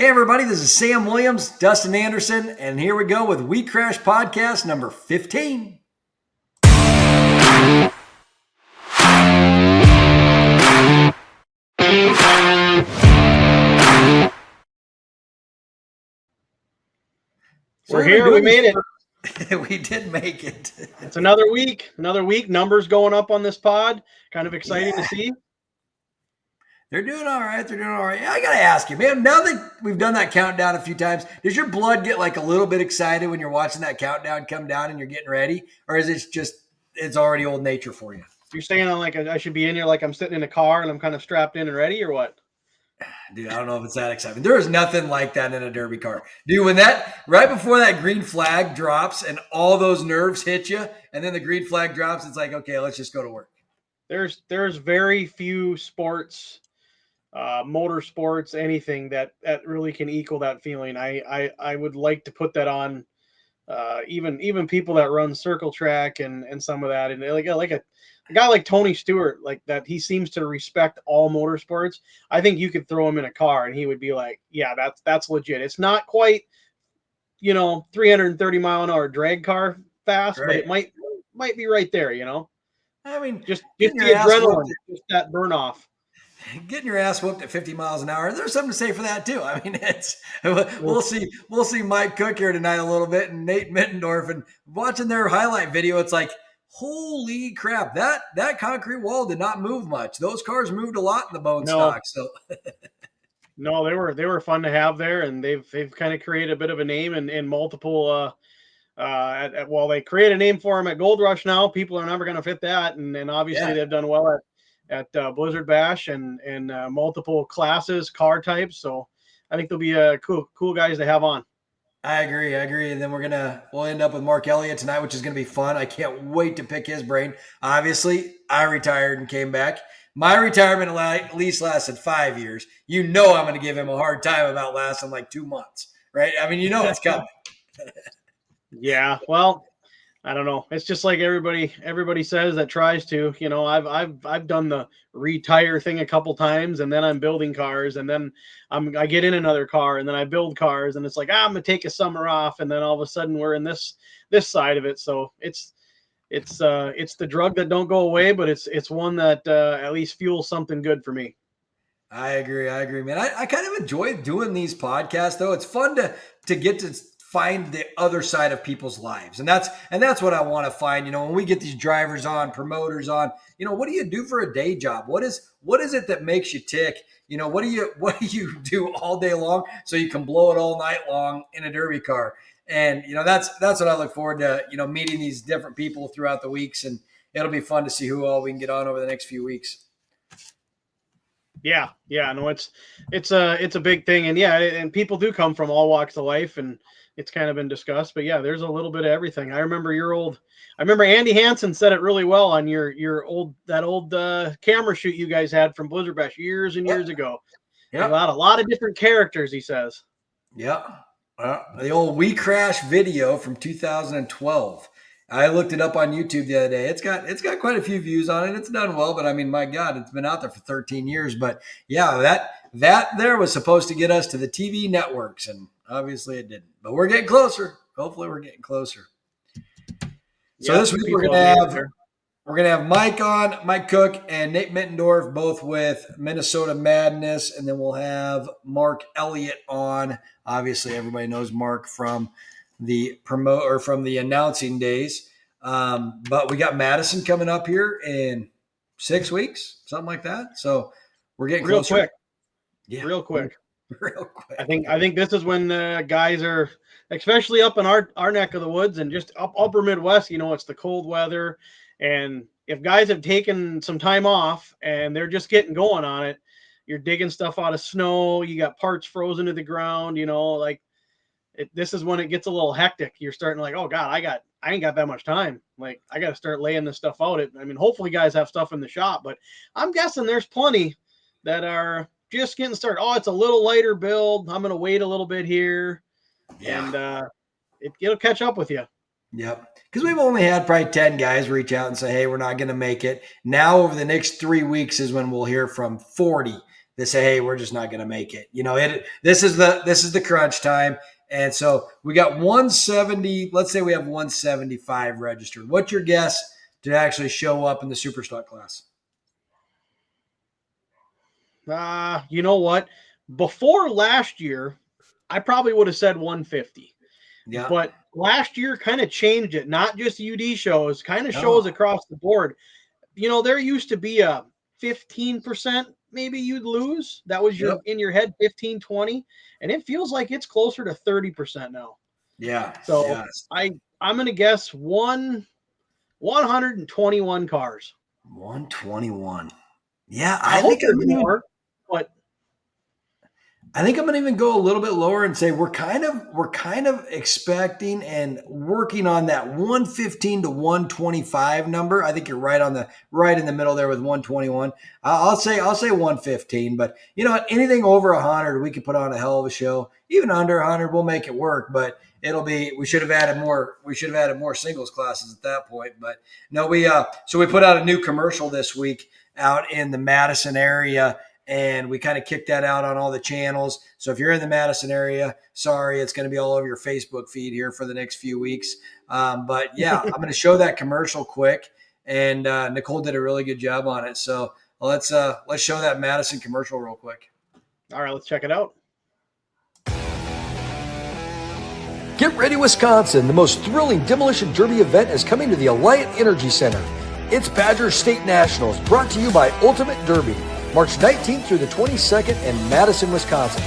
Hey everybody, this is Sam Williams, Dustin Anderson, and here we go with WeCrash Podcast number 15. We're here. We made it. We did make it. It's another week. Numbers going up on this pod. Kind of exciting to see. They're doing all right. I got to ask you, man, now that we've done that countdown a few times, does your blood get like a little bit excited when you're watching that countdown come down and you're getting ready? Or is it just, it's already old nature for you? You're saying I should be in here like I'm sitting in a car and I'm kind of strapped in and ready, or what? Dude, I don't know if it's that exciting. There is nothing like that in a derby car. Dude, when right before that green flag drops and all those nerves hit you, and then the green flag drops, it's like, okay, let's just go to work. There's very few sports, motorsports, anything that really can equal that feeling. I would like to put that on even people that run circle track and some of that, and like a guy like Tony Stewart, like that, he seems to respect all motorsports. I think you could throw him in a car and he would be like, yeah, that's legit. It's not quite, 330 mile an hour drag car fast, right, but it might be right there, I mean, just the adrenaline, just that burn off. Getting your ass whooped at 50 miles an hour. There's something to say for that too. I mean, we'll see Mike Koch here tonight a little bit and Nate Middendorf, and watching their highlight video, it's like, holy crap, that concrete wall did not move much. Those cars moved a lot in the bone stock. So no, they were fun to have there, and they've kind of created a bit of a name in multiple while they create a name for them at Gold Rush now, people are never going to fit that, and obviously they've done well at Blizzard Bash and multiple classes, car types. So I think they'll be cool guys to have on. I agree. And then we'll end up with Mark Elliott tonight, which is going to be fun. I can't wait to pick his brain. Obviously, I retired and came back. My retirement at least lasted 5 years. I'm going to give him a hard time about lasting like 2 months, right? I mean, it's coming. Yeah, well, I don't know. It's just like everybody says that tries to. I've done the retire thing a couple times, and then I'm building cars, and then I get in another car, and then I build cars, and it's like I'm gonna take a summer off, and then all of a sudden we're in this side of it. So it's the drug that don't go away, but it's one that at least fuels something good for me. I agree, man. I kind of enjoy doing these podcasts, though. It's fun to get to find the other side of people's lives. And that's what I want to find. When we get these drivers on, promoters on, what do you do for a day job? What is it that makes you tick? What do you do all day long so you can blow it all night long in a derby car? And, that's what I look forward to, meeting these different people throughout the weeks, and it'll be fun to see who all we can get on over the next few weeks. Yeah. No, it's a big thing. And and people do come from all walks of life, and it's kind of been discussed, but there's a little bit of everything. I remember Andy Hansen said it really well on your old camera shoot you guys had from Blizzard Bash years and years ago. Yeah. A lot of different characters, he says. Yeah. The old WeCrash video from 2012. I looked it up on YouTube the other day. It's got quite a few views on it. It's done well, but I mean, my God, it's been out there for 13 years. But that there was supposed to get us to the TV networks, and obviously it didn't. But we're getting closer. Hopefully we're getting closer. So this week we're gonna have Mike Koch and Nate Middendorf, both with Minnesota Madness, and then we'll have Mark Elliott on. Obviously, everybody knows Mark from the from the announcing days. But we got Madison coming up here in 6 weeks, something like that. So we're getting closer. Quick. Yeah, real quick. I think this is when guys are, especially up in our neck of the woods and just upper Midwest, it's the cold weather. And if guys have taken some time off and they're just getting going on it, you're digging stuff out of snow, you got parts frozen to the ground, this is when it gets a little hectic. You're starting like, oh God, I ain't got that much time. Like, I got to start laying this stuff out. Hopefully guys have stuff in the shop, but I'm guessing there's plenty that are just getting started. Oh, it's a little lighter build. I'm going to wait a little bit here. Yeah. And it'll catch up with you. Yep. Because we've only had probably 10 guys reach out and say, hey, we're not going to make it. Now over the next 3 weeks is when we'll hear from 40 they say, hey, we're just not going to make it. This is the crunch time. And so we got 170. Let's say we have 175 registered. What's your guess to actually show up in the super stock class? You know what? Before last year, I probably would have said 150. Yeah. But last year kind of changed it. Not just UD shows, kind of shows across the board. There used to be a 15% maybe you'd lose. That was in your head, 15, 20. And it feels like it's closer to 30% now. Yeah. So yes. I'm going to guess 121 cars. 121. Yeah. I think there's more, but I think I'm going to even go a little bit lower and say we're kind of expecting and working on that 115 to 125 number. I think you're right in the middle there with 121. I'll say 115, but you know what? Anything over 100, we could put on a hell of a show. Even under 100, we'll make it work. But we should have added more. We should have added more singles classes at that point. But no, so we put out a new commercial this week out in the Madison area. And we kind of kicked that out on all the channels. So if you're in the Madison area, sorry, it's going to be all over your Facebook feed here for the next few weeks. But yeah, I'm going to show that commercial quick. And Nicole did a really good job on it. So let's show that Madison commercial real quick. All right, let's check it out. Get ready, Wisconsin. The most thrilling Demolition Derby event is coming to the Alliant Energy Center. It's Badger State Nationals, brought to you by Ultimate Derby. March 19th through the 22nd in Madison, Wisconsin.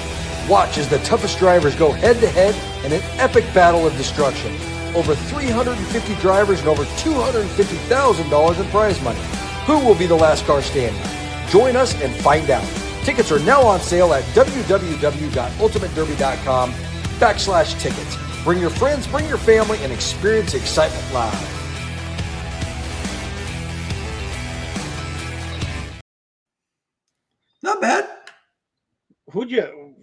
Watch as the toughest drivers go head-to-head in an epic battle of destruction. Over 350 drivers and over $250,000 in prize money. Who will be the last car standing? Join us and find out. Tickets are now on sale at www.ultimatederby.com/tickets. Bring your friends, bring your family, and experience excitement live. Not bad. Who'd you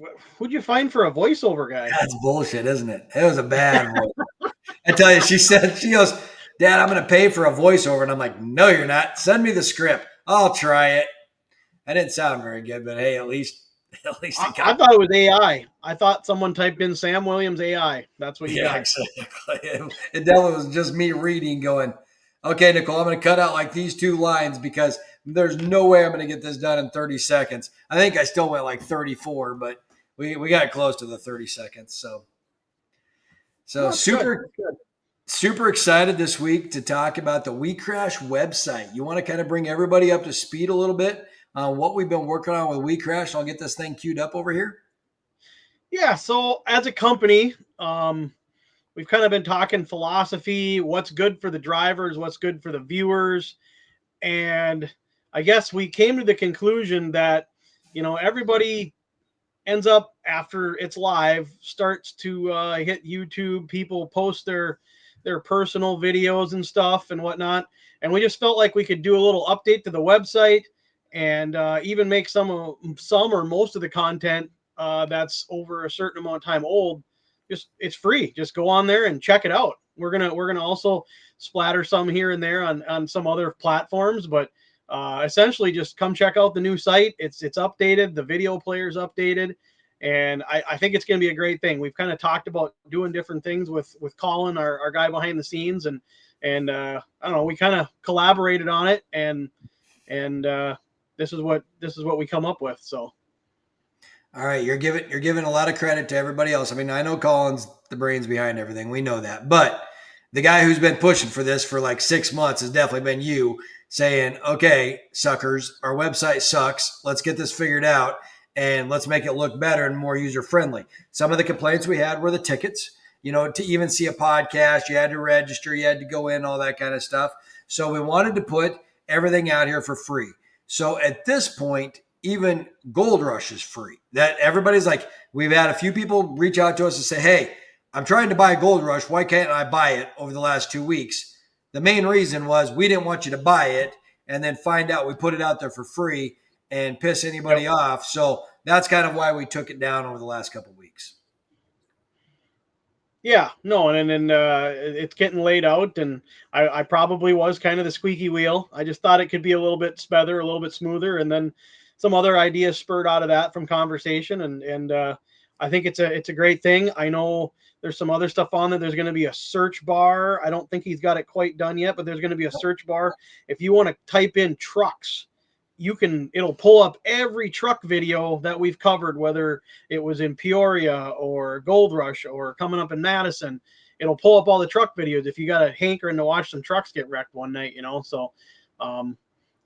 find for a voiceover guy? That's bullshit, isn't it? It was a bad one. I tell you, she goes, Dad, I'm going to pay for a voiceover. And I'm like, no, you're not. Send me the script. I'll try it. I didn't sound very good, but hey, at least I thought it was AI. I thought someone typed in Sam Williams AI. That's what you got. Exactly. It definitely was just me reading going, okay, Nicole, I'm going to cut out like these 2 lines because there's no way I'm going to get this done in 30 seconds. I think I still went like 34, but we got close to the 30 seconds. So super excited this week to talk about the WeCrash website. You want to kind of bring everybody up to speed a little bit on what we've been working on with WeCrash. I'll get this thing queued up over here. Yeah. So as a company, we've kind of been talking philosophy, what's good for the drivers, what's good for the viewers. And I guess we came to the conclusion that, everybody ends up after it's live, starts to hit YouTube. People post their personal videos and stuff and whatnot. And we just felt like we could do a little update to the website and even make some or most of the content that's over a certain amount of time old. It's free. Just go on there and check it out. We're gonna also splatter some here and there on some other platforms, but essentially just come check out the new site. It's updated. The video player's updated, and I think it's gonna be a great thing. We've kind of talked about doing different things with Colin, our guy behind the scenes, and I don't know. We kind of collaborated on it, and this is what we come up with. So. All right, you're giving a lot of credit to everybody else. I mean, I know Colin's the brains behind everything. We know that. But the guy who's been pushing for this for like 6 months has definitely been you saying, okay, suckers, our website sucks. Let's get this figured out and let's make it look better and more user-friendly. Some of the complaints we had were the tickets. To even see a podcast, you had to register, you had to go in, all that kind of stuff. So we wanted to put everything out here for free. So at this point, even Gold Rush is free. That everybody's like, we've had a few people reach out to us and say, hey, I'm trying to buy Gold Rush. Why can't I buy it over the last 2 weeks? The main reason was we didn't want you to buy it and then find out we put it out there for free and piss anybody off. So that's kind of why we took it down over the last couple of weeks. Yeah, no, and then it's getting laid out, and I probably was kind of the squeaky wheel. I just thought it could be a little bit better, a little bit smoother, and then some other ideas spurred out of that from conversation. And I think it's a great thing. I know there's some other stuff on there. There's going to be a search bar. I don't think he's got it quite done yet, but there's going to be a search bar. If you want to type in trucks, it'll pull up every truck video that we've covered, whether it was in Peoria or Gold Rush or coming up in Madison. It'll pull up all the truck videos if you got a hankering to watch some trucks get wrecked one night, So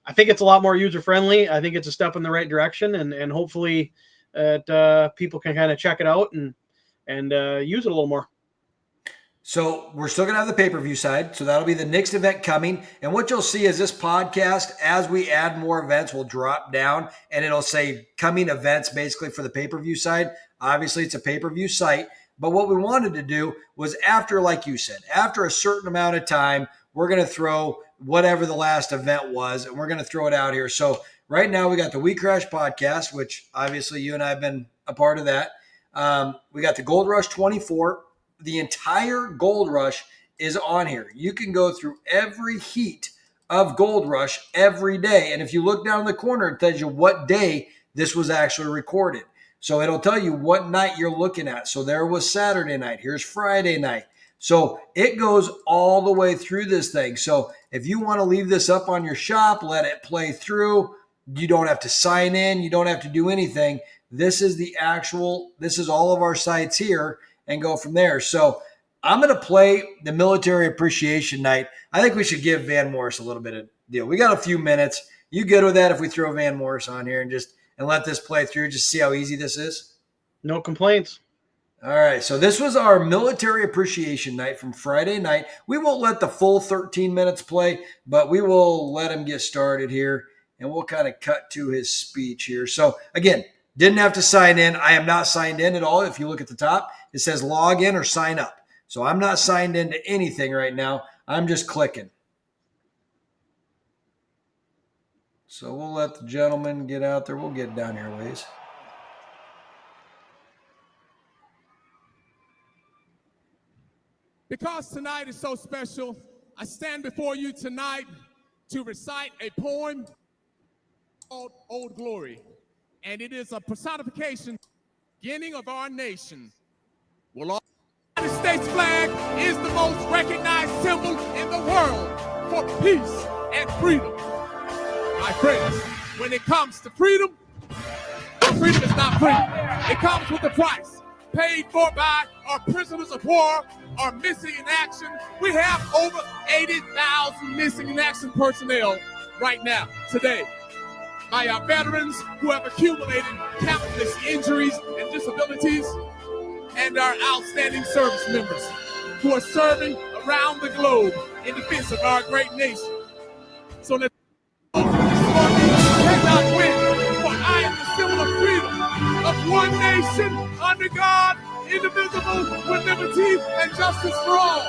I think it's a lot more user-friendly. I think it's a step in the right direction, and hopefully people can kind of check it out and use it a little more. So we're still going to have the pay-per-view side. So that'll be the next event coming. And what you'll see is this podcast, as we add more events, will drop down and it'll say coming events basically for the pay-per-view side. Obviously, it's a pay-per-view site. But what we wanted to do was after, like you said, after a certain amount of time, we're going to throw whatever the last event was, and we're going to throw it out here. So right now we got the WeCrash Podcast, which obviously you and I have been a part of that. We got the Gold Rush 24. The entire Gold Rush is on here. You can go through every heat of Gold Rush every day. And if you look down in the corner, it tells you what day this was actually recorded. So it'll tell you what night you're looking at. So there was Saturday night. Here's Friday night. So it goes all the way through this thing. So if you want to leave this up on your shop, let it play through. You don't have to sign in. You don't have to do anything. This is all of our sites here, and go from there. So I'm going to play the Military Appreciation Night. I think we should give Van Morris a little bit of deal. We got a few minutes. You good with that if we throw Van Morris on here and let this play through, just see how easy this is? No complaints. All right, so this was our Military Appreciation Night from Friday night. We won't let the full 13 minutes play, but we will let him get started here, and we'll kind of cut to his speech here. So, again, didn't have to sign in. I am not signed in at all. If you look at the top, it says log in or sign up. So I'm not signed into anything right now. I'm just clicking. So we'll let the gentleman get out there. We'll get down here a ways. Because tonight is so special, I stand before you tonight to recite a poem called Old Glory. And it is a personification, beginning of our nation. Well, the United States flag is the most recognized symbol in the world for peace and freedom. My friends, when it comes to freedom is not free. It comes with a price paid for by our prisoners of war, our missing in action. We have over 80,000 missing in action personnel right now, today. By our veterans who have accumulated countless injuries and disabilities, and our outstanding service members who are serving around the globe in defense of our great nation. So that cannot win, for I am the symbol of freedom, of one nation, under God, indivisible, with liberty and justice for all.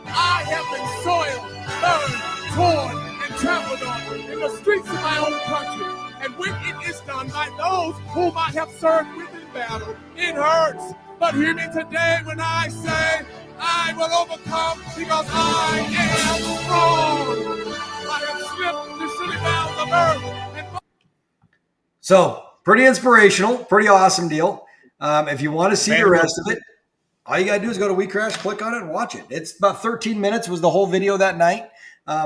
I have been soiled, burned, torn, and trampled on in the streets of my own country. And when it is done by those whom I have served with in battle, it hurts. But hear me today when I say, I will overcome because I am strong. I have slipped the silly bounds of earth. So, pretty inspirational, pretty awesome deal. If you want to see the rest of it, all you got to do is go to WeCrash, click on it, and watch it. It's about 13 minutes was the whole video that night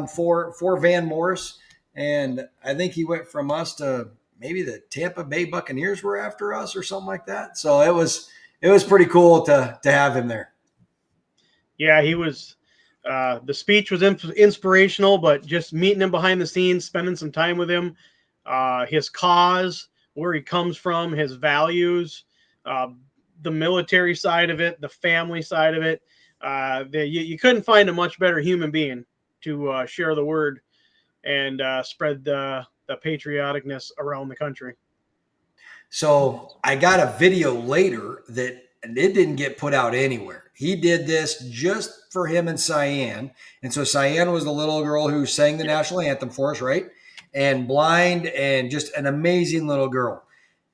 for Van Morris. And I think he went from us to maybe the Tampa Bay Buccaneers were after us or something like that. So it was pretty cool to have him there. Yeah, he was. The speech was inspirational, but just meeting him behind the scenes, spending some time with him, his cause, where he comes from, his values, the military side of it, the family side of it. You couldn't find a much better human being to share the word and spread the patrioticness around the country. So I got a video later that it didn't get put out anywhere. He did this just for him and Cyan. And so Cyan was the little girl who sang the national anthem for us, right? And blind and just an amazing little girl.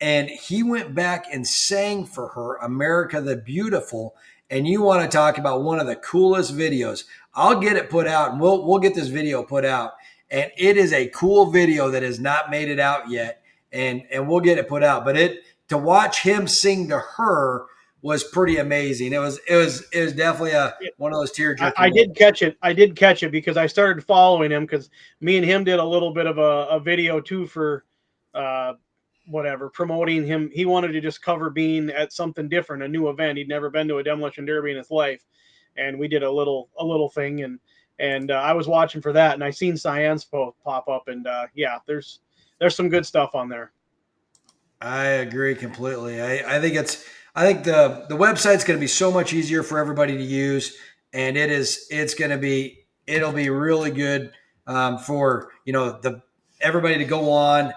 And he went back and sang for her, America the Beautiful. And you want to talk about one of the coolest videos. I'll get it put out, and we'll get this video put out. And it is a cool video that has not made it out yet. and we'll get it put out. But to watch him sing to her was pretty amazing. It was definitely one of those tear-jerking. I did catch it. I did catch it because I started following him because me and him did a little bit of a video too for promoting him. He wanted to just cover being at something different, a new event. He'd never been to a demolition derby in his life, and we did a little thing, and I was watching for that, and I seen Cyan's pop up, and there's some good stuff on there. I agree completely. I think the website's going to be so much easier for everybody to use, and it'll be really good for everybody to go on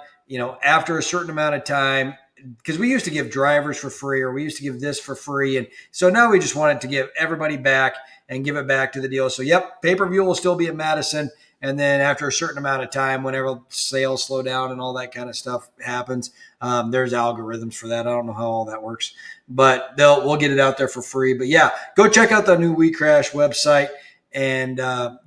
after a certain amount of time, because we used to give drivers for free, or we used to give this for free, and so now we just wanted to give everybody back and give it back to the deal. So pay-per-view will still be at Madison. And then after a certain amount of time, whenever sales slow down and all that kind of stuff happens, there's algorithms for that. I don't know how all that works, but we'll get it out there for free. But go check out the new WeCrash website and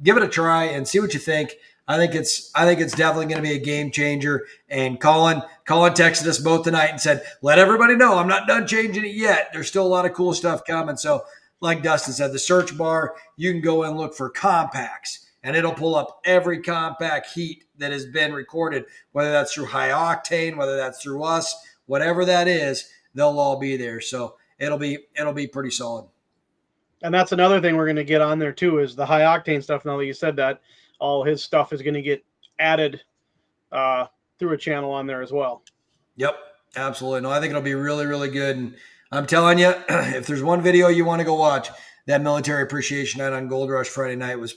give it a try and see what you think. I think it's definitely going to be a game changer. And Colin texted us both tonight and said, "Let everybody know I'm not done changing it yet. There's still a lot of cool stuff coming." So, like Dustin said, the search bar, you can go and look for compacts. And it'll pull up every compact heat that has been recorded, whether that's through High Octane, whether that's through us, whatever that is, they'll all be there. So it'll be pretty solid. And that's another thing we're going to get on there too, is the High Octane stuff. Now that you said that, all his stuff is going to get added through a channel on there as well. Yep, absolutely. No, I think it'll be really, really good. And I'm telling you, if there's one video you want to go watch, that Military Appreciation Night on Gold Rush Friday night was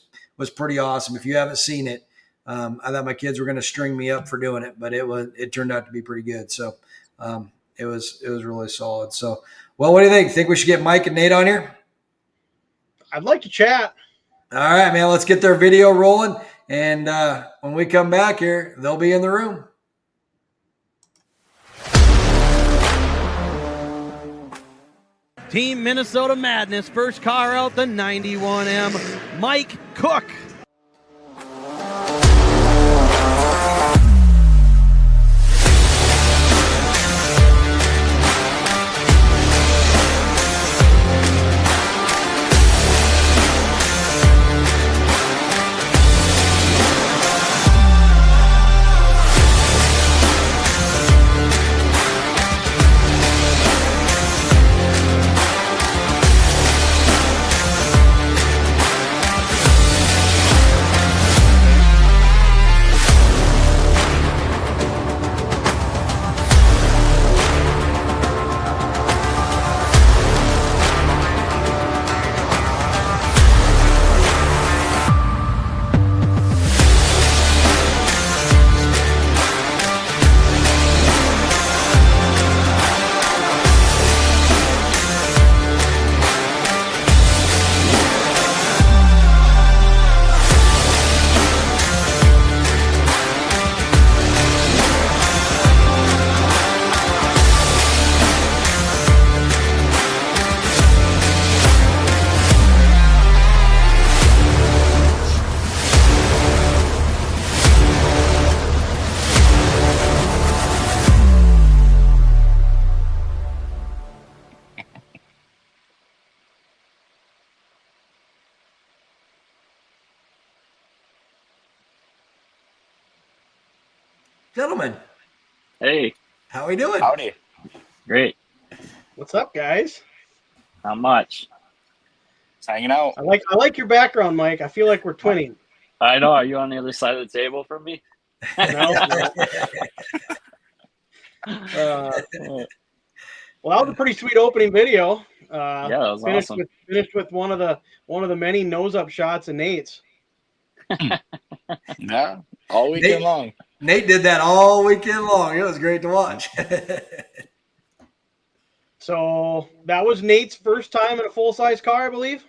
pretty awesome. If you haven't seen it, I thought my kids were going to string me up for doing it, but it turned out to be pretty good. So it was really solid. So, well, what do you think? Think we should get Mike and Nate on here? I'd like to chat. All right, man. Let's get their video rolling, and when we come back here, they'll be in the room. Team Minnesota Madness, first car out, the 91M, Mike Koch. Gentlemen. Hey. How we doing? Howdy. Great. What's up, guys? Not much. Just hanging out. I like your background, Mike. I feel like we're twinning. I know. Are you on the other side of the table from me? No? Well, that was a pretty sweet opening video. Yeah, that was awesome. Finished with one of the many nose-up shots of Nate's. Yeah, all weekend long. Nate did that all weekend long. It was great to watch. So that was Nate's first time in a full-size car, I believe?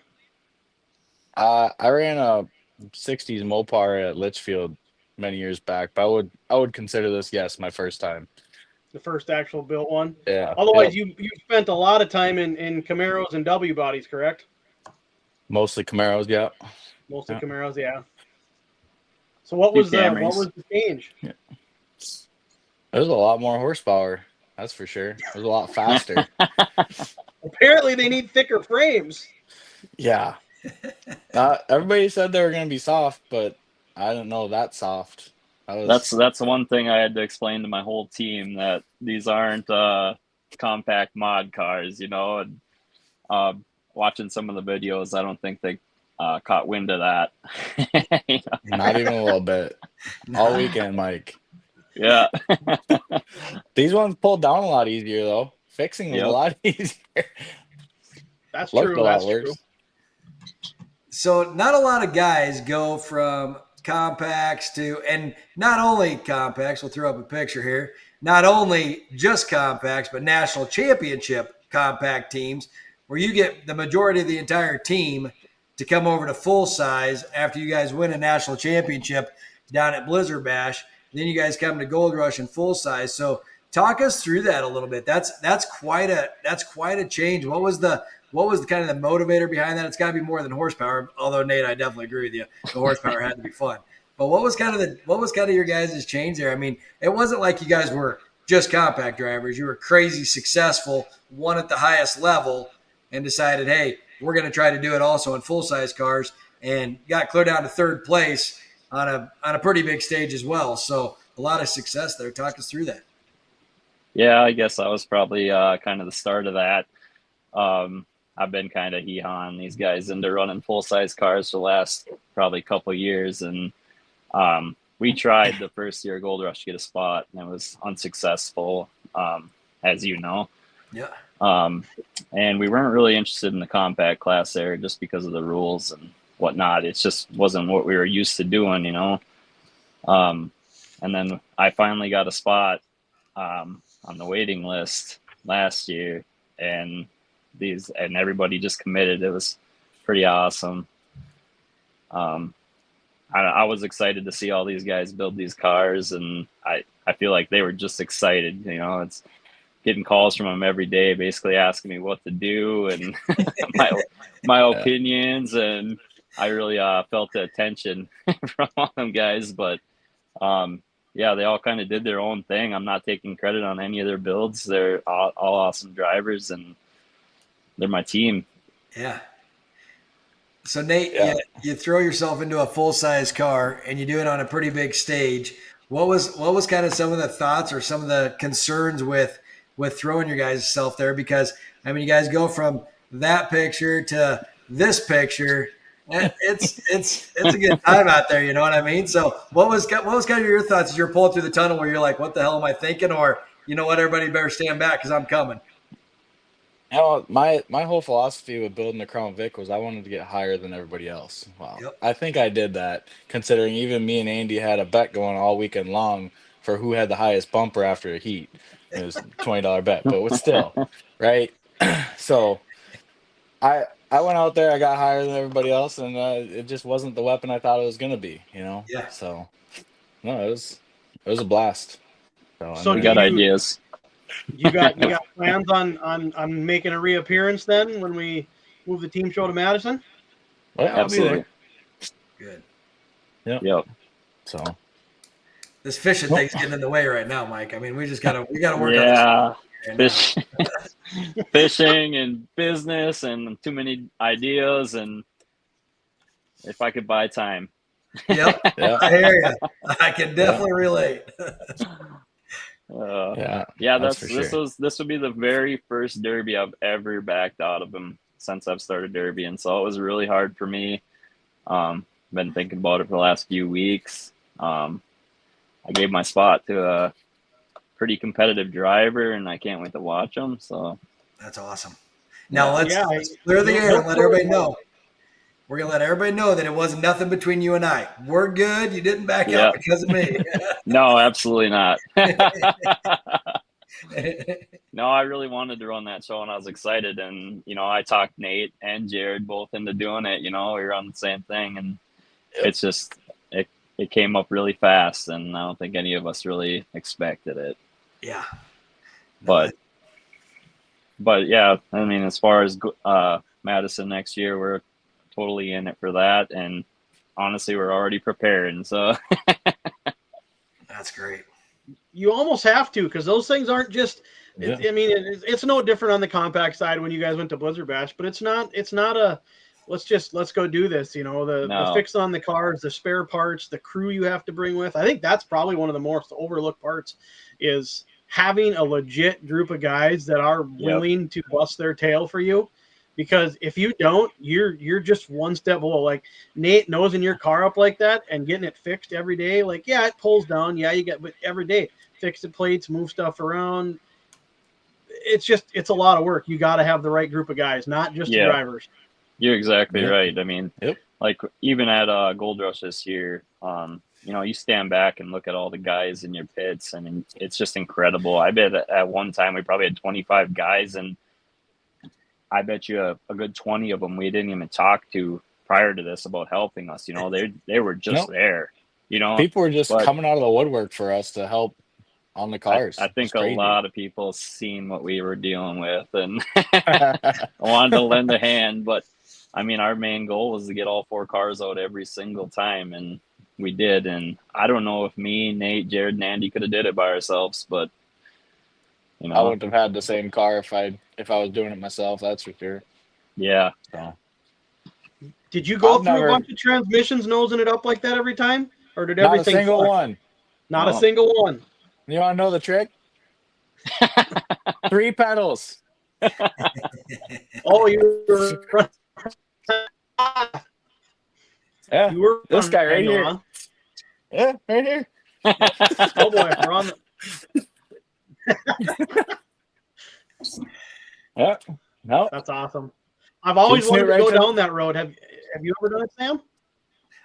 I ran a 60s Mopar at Litchfield many years back, but I would consider this, yes, my first time. The first actual built one? Yeah. Otherwise, you spent a lot of time in Camaros and W bodies, correct? Mostly Camaros, yeah. Mostly Camaros, yeah. So what was the change? Yeah. There's a lot more horsepower. That's for sure. It was a lot faster. Apparently, they need thicker frames. Yeah. Everybody said they were going to be soft, but I didn't know that soft. That's the one thing I had to explain to my whole team, that these aren't compact mod cars, and watching some of the videos, I don't think they caught wind of that. Not even a little bit. All weekend, Mike. Yeah. These ones pulled down a lot easier, though. Fixing was a lot easier. That's Looked true. a lot That's worse. true. So not a lot of guys go from compacts to, and not only compacts, we'll throw up a picture here, not only just compacts, but national championship compact teams, where you get the majority of the entire team to come over to full size after you guys win a national championship down at Blizzard Bash. Then you guys come to Gold Rush in full size. So talk us through that a little bit. That's quite a change. What was the kind of the motivator behind that? It's got to be more than horsepower. Although Nate, I definitely agree with you. The horsepower had to be fun. But what was kind of your guys' change there? I mean, it wasn't like you guys were just compact drivers. You were crazy successful, won at the highest level, and decided, hey, we're going to try to do it also in full size cars, and got clear down to third place on a pretty big stage as well. So a lot of success there. Talk us through that. Yeah, I guess I was probably kind of the start of that. I've been kind of hee-hawing these guys into running full-size cars for the last probably couple years, and we tried the first year of Gold Rush to get a spot, and it was unsuccessful, as you know. Yeah. And we weren't really interested in the compact class there just because of the rules and whatnot. It just wasn't what we were used to doing, And then I finally got a spot on the waiting list last year, and everybody just committed. It was pretty awesome. I was excited to see all these guys build these cars, and I feel like they were just excited. It's getting calls from them every day, basically asking me what to do and my opinions, and I really felt the attention from all them guys. But yeah, they all kind of did their own thing. I'm not taking credit on any of their builds. They're all awesome drivers, and they're my team. Yeah. So Nate, you throw yourself into a full-size car and you do it on a pretty big stage. What was kind of some of the thoughts or some of the concerns with throwing your guys' self there? Because I mean, you guys go from that picture to this picture. It's a good time out there, you know what I mean? So what was kind of your thoughts as you're pulling through the tunnel where you're like, what the hell am I thinking? Or you know what, everybody better stand back because I'm coming. My whole philosophy with building the Crown Vic was I wanted to get higher than everybody else. Wow. Yep. I think I did that, considering even me and Andy had a bet going all weekend long for who had the highest bumper after a heat. It was a $20 bet, but still, right? So I went out there, I got higher than everybody else, and it just wasn't the weapon I thought it was going to be, Yeah. So, no, it was a blast. So we got ideas. You got plans on making a reappearance then when we move the team show to Madison? Well, absolutely. Good. Yep. So this fishing thing's getting in the way right now, Mike. I mean, we gotta work on this. Fishing and business and too many ideas, and if I could buy time. Yep. I hear you. I can definitely relate. This would be the very first derby I've ever backed out of him since I've started derbying, so it was really hard for me. Been thinking about it for the last few weeks. I gave my spot to a pretty competitive driver, and I can't wait to watch him. So that's awesome. Now let's clear the air and let everybody know. We're going to let everybody know that it wasn't nothing between you and I. We're good. You didn't back out because of me. No, absolutely not. No, I really wanted to run that show, and I was excited. And, I talked Nate and Jared both into doing it. We were on the same thing. And it's just, it came up really fast, and I don't think any of us really expected it. Yeah. But yeah, I mean, as far as Madison next year, we're totally in it for that, and honestly we're already preparing, so that's great. You almost have to, because those things aren't just. Yeah. It's no different on the compact side when you guys went to Blizzard Bash, but it's not a let's go do this. The fix on the cars, the spare parts, the crew you have to bring with. I think that's probably one of the most overlooked parts is having a legit group of guys that are willing to bust their tail for you. Because if you don't, you're just one step below. Like Nate nosing your car up like that and getting it fixed every day. Like, yeah, it pulls down. Yeah, but every day, fix the plates, move stuff around. It's a lot of work. You got to have the right group of guys, not just the drivers. You're exactly right. I mean, like even at Gold Rush this year, you stand back and look at all the guys in your pits, and it's just incredible. I bet at one time we probably had 25 guys, and I bet you a good 20 of them we didn't even talk to prior to this about helping us. They were just there. People were just coming out of the woodwork for us to help on the cars. I think a lot of people seen what we were dealing with and wanted to lend a hand. But I mean, our main goal was to get all 4 cars out every single time, and we did. And I don't know if me, Nate, Jared, and Andy could have did it by ourselves, but I wouldn't have had the same car if I was doing it myself. That's for sure. Yeah. So. Did you go through a bunch of transmissions nosing it up like that every time, or did everything? Not a single one. Not a single one. You want to know the trick? 3 pedals. Oh, you were. Yeah. You were this guy right here. Huh? Yeah, right here. Oh boy, we're on. Yeah. No. That's awesome. I've always wanted to go down that road. Have you ever done it, Sam?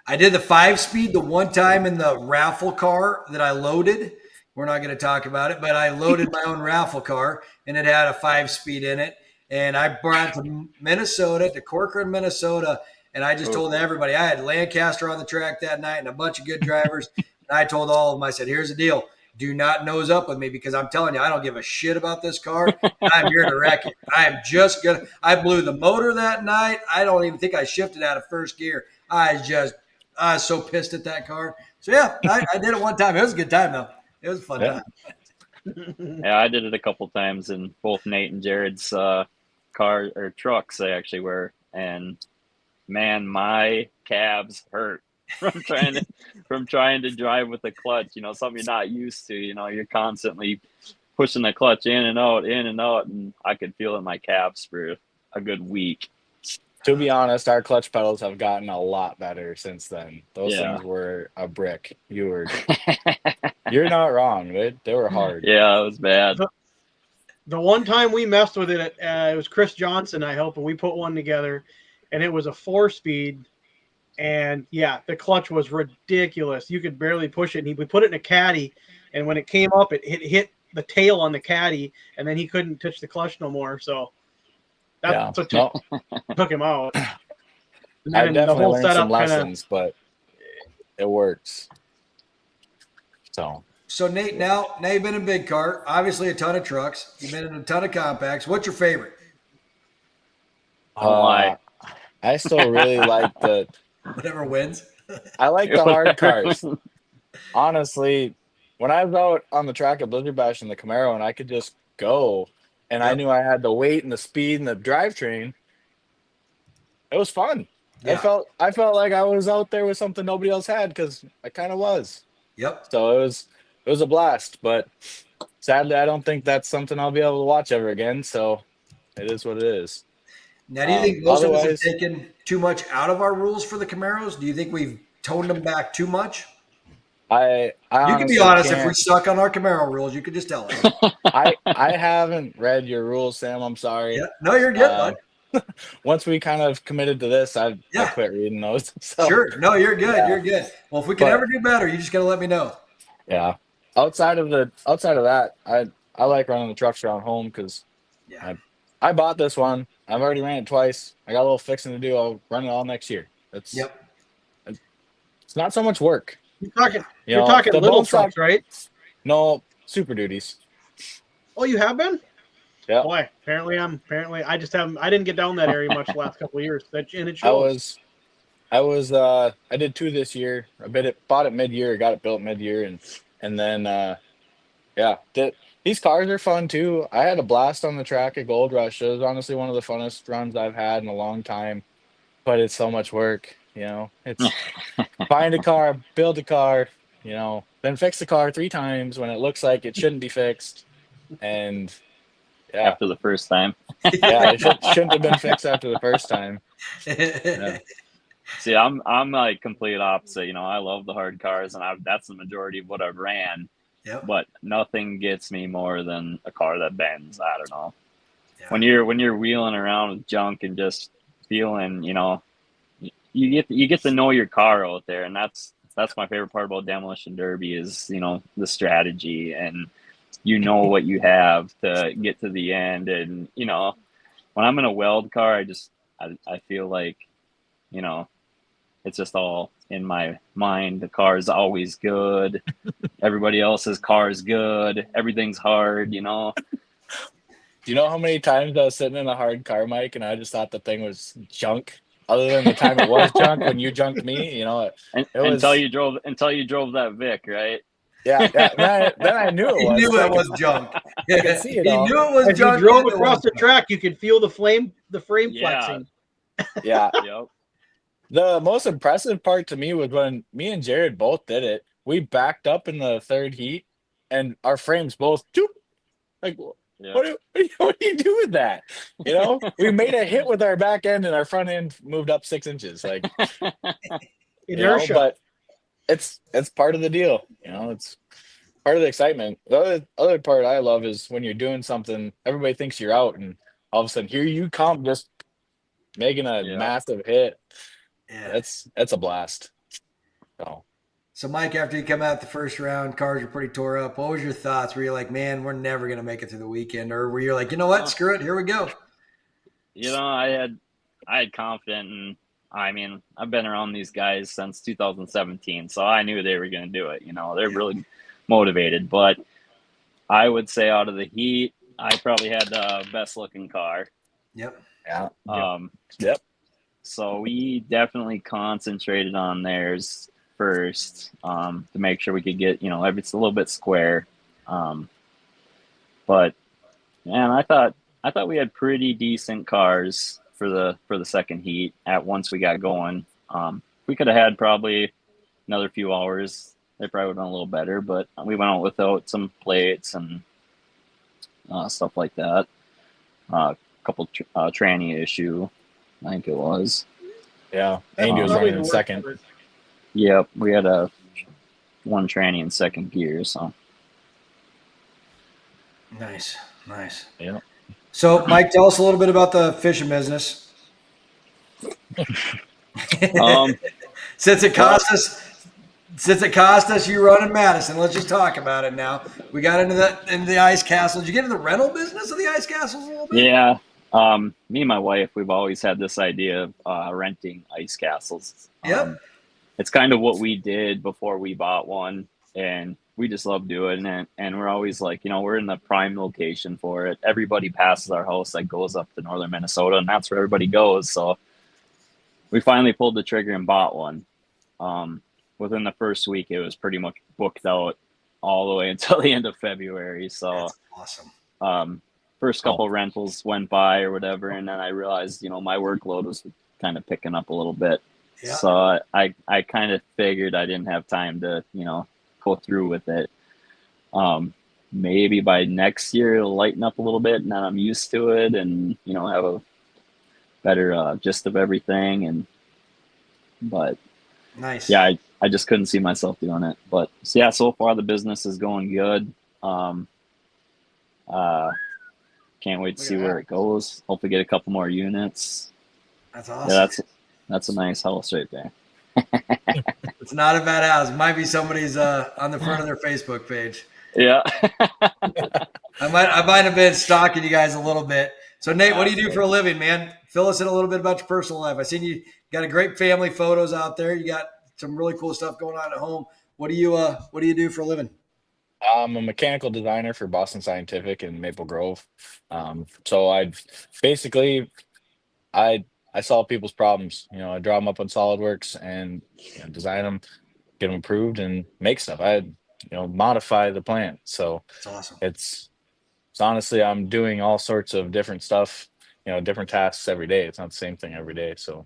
I did the 5-speed the one time in the raffle car that I loaded. We're not going to talk about it, but I loaded my own raffle car, and it had a 5-speed in it. And I brought it to Minnesota, to Corcoran, Minnesota, and I just told everybody. I had Lancaster on the track that night and a bunch of good drivers. And I told all of them, I said, here's the deal. Do not nose up with me, because I'm telling you, I don't give a shit about this car. I'm here to wreck it. I am just going to – I blew the motor that night. I don't even think I shifted out of first gear. I was so pissed at that car. So, yeah, I did it one time. It was a good time, though. It was a fun time. Yeah, I did it a couple times in both Nate and Jared's car or trucks. They actually were, and man, my calves hurt from trying to drive with the clutch. Something you're not used to. You're constantly pushing the clutch in and out, and I could feel it in my calves for a good week. To be honest, our clutch pedals have gotten a lot better since then. Those things were a brick. You're not wrong. They were hard. Yeah, it was bad. The one time we messed with it, it was Chris Johnson I helped, and we put one together, and it was a 4-speed. And yeah, the clutch was ridiculous. You could barely push it. And we put it in a caddy, and when it came up, it hit the tail on the caddy, and then he couldn't touch the clutch no more. So that's what took him out. And I definitely learned some lessons, but it works. So Nate, now you've been in big car, obviously a ton of trucks. You've been in a ton of compacts. What's your favorite? I still really like the whatever wins. I like the hard cars. Honestly, when I was out on the track at Blizzard Bash in the Camaro and I could just go, and I knew I had the weight and the speed and the drivetrain, it was fun. Yeah. I felt like I was out there with something nobody else had, because I kind of was. Yep. So it was a blast, but sadly I don't think that's something I'll be able to watch ever again. So it is what it is. Now, do you think most of us have taken too much out of our rules for the Camaros? Do you think we've toned them back too much? I you can be honest. If we suck on our Camaro rules, you could just tell us. I haven't read your rules, Sam. I'm sorry. Yeah. No, you're good, bud. Once we kind of committed to this, I quit reading those. So. Sure. No, you're good. Yeah. You're good. Well, if we can ever do better, you just got to let me know. Yeah. Outside of that, I like running the trucks around home, because I bought this one. I've already ran it twice. I got a little fixing to do. I'll run it all next year. It's not so much work. You're talking little trucks, right? No, Super Duties. Oh, you have been? Yeah. Boy, apparently I just haven't. I didn't get down that area much the last couple of years. And it shows. I did 2 this year. Bought it mid-year, got it built mid-year, and then Yeah, these cars are fun too. I had a blast on the track at Gold Rush. It was honestly one of the funnest runs I've had in a long time, but it's so much work. It's find a car, build a car, then fix the car 3 times when it looks like it shouldn't be fixed. And yeah, after the first time. Yeah, it shouldn't have been fixed after the first time. Yeah. See, I'm like complete opposite. I love the hard cars, and that's the majority of what I've ran. Yep. But nothing gets me more than a car that bends. I don't know. Yeah. When you're wheeling around with junk and just feeling, you get to know your car out there, and that's my favorite part about Demolition Derby is the strategy, and what you have to get to the end. And when I'm in a weld car, I feel like it's just all in my mind. The car is always good. Everybody else's car is good. Everything's hard. Do you know how many times I was sitting in a hard car, Mike, and I just thought the thing was junk? Other than the time it was junk when you junked me, until you drove that Vic, right? Yeah. Then I knew it was. He knew it was junk. You could see it. He all. knew it was As junk. you drove across the track, you could feel the frame flexing. Yeah. Yep. The most impressive part to me was when me and Jared both did it. We backed up in the third heat, and our frames both like. Yeah. What do you do with that? We made a hit with our back end, and our front end moved up 6 inches. Like Inertia. But it's part of the deal. It's part of the excitement. The other part I love is when you're doing something, everybody thinks you're out, and all of a sudden here you come, just making a massive hit. Yeah. That's a blast. So, Mike, after you come out the first round, cars are pretty tore up. What was your thoughts? Were you like, man, we're never going to make it through the weekend? Or were you like, you know what? Screw it. Here we go. I had confidence, and I've been around these guys since 2017, so I knew they were going to do it. They're really motivated. But I would say out of the heat, I probably had the best looking car. Yep. Yeah. Yep. So we definitely concentrated on theirs first to make sure we could get it's a little bit square, but man, I thought we had pretty decent cars for the second heat. Once we got going, we could have had probably another few hours. They probably would have done a little better, but we went out without some plates and stuff like that. Couple tranny issue, I think it was. Yeah, Andy was running in second. Yep, we had one tranny in second gear. So nice. Yeah. So, Mike, tell us a little bit about the fishing business. Since it cost us, you run in Madison. Let's just talk about it now. We got into the ice castles. Did you get into the rental business of the ice castles a little bit? Yeah. Me and my wife, we've always had this idea of renting ice castles. Yep. It's kind of what we did before we bought one, and we just love doing it. And we're always like, we're in the prime location for it. Everybody passes our house that goes up to northern Minnesota, and that's where everybody goes. So we finally pulled the trigger and bought one. Within the first week, it was pretty much booked out all the way until the end of February. So that's awesome. First couple rentals went by or whatever, and then I realized, my workload was kind of picking up a little bit. Yeah. So I kind of figured I didn't have time to, go through with it. Maybe by next year it'll lighten up a little bit, and then I'm used to it, and have a better gist of everything. But nice. Yeah, I just couldn't see myself doing it. But yeah, so far the business is going good. Can't wait to see where it goes. Hopefully get a couple more units. That's awesome. Yeah, that's a nice house right there. It's not a bad house. It might be somebody's on the front of their Facebook page. Yeah. I might have been stalking you guys a little bit. So Nate, what do you do for a living, man? Fill us in a little bit about your personal life. I seen you got a great family photos out there. You got some really cool stuff going on at home. What do you do for a living? I'm a mechanical designer for Boston Scientific in Maple Grove. So I solve people's problems. I draw them up on SolidWorks and design them, get them approved, and make stuff. I modify the plant. So That's awesome. It's honestly, I'm doing all sorts of different stuff, different tasks every day. It's not the same thing every day. So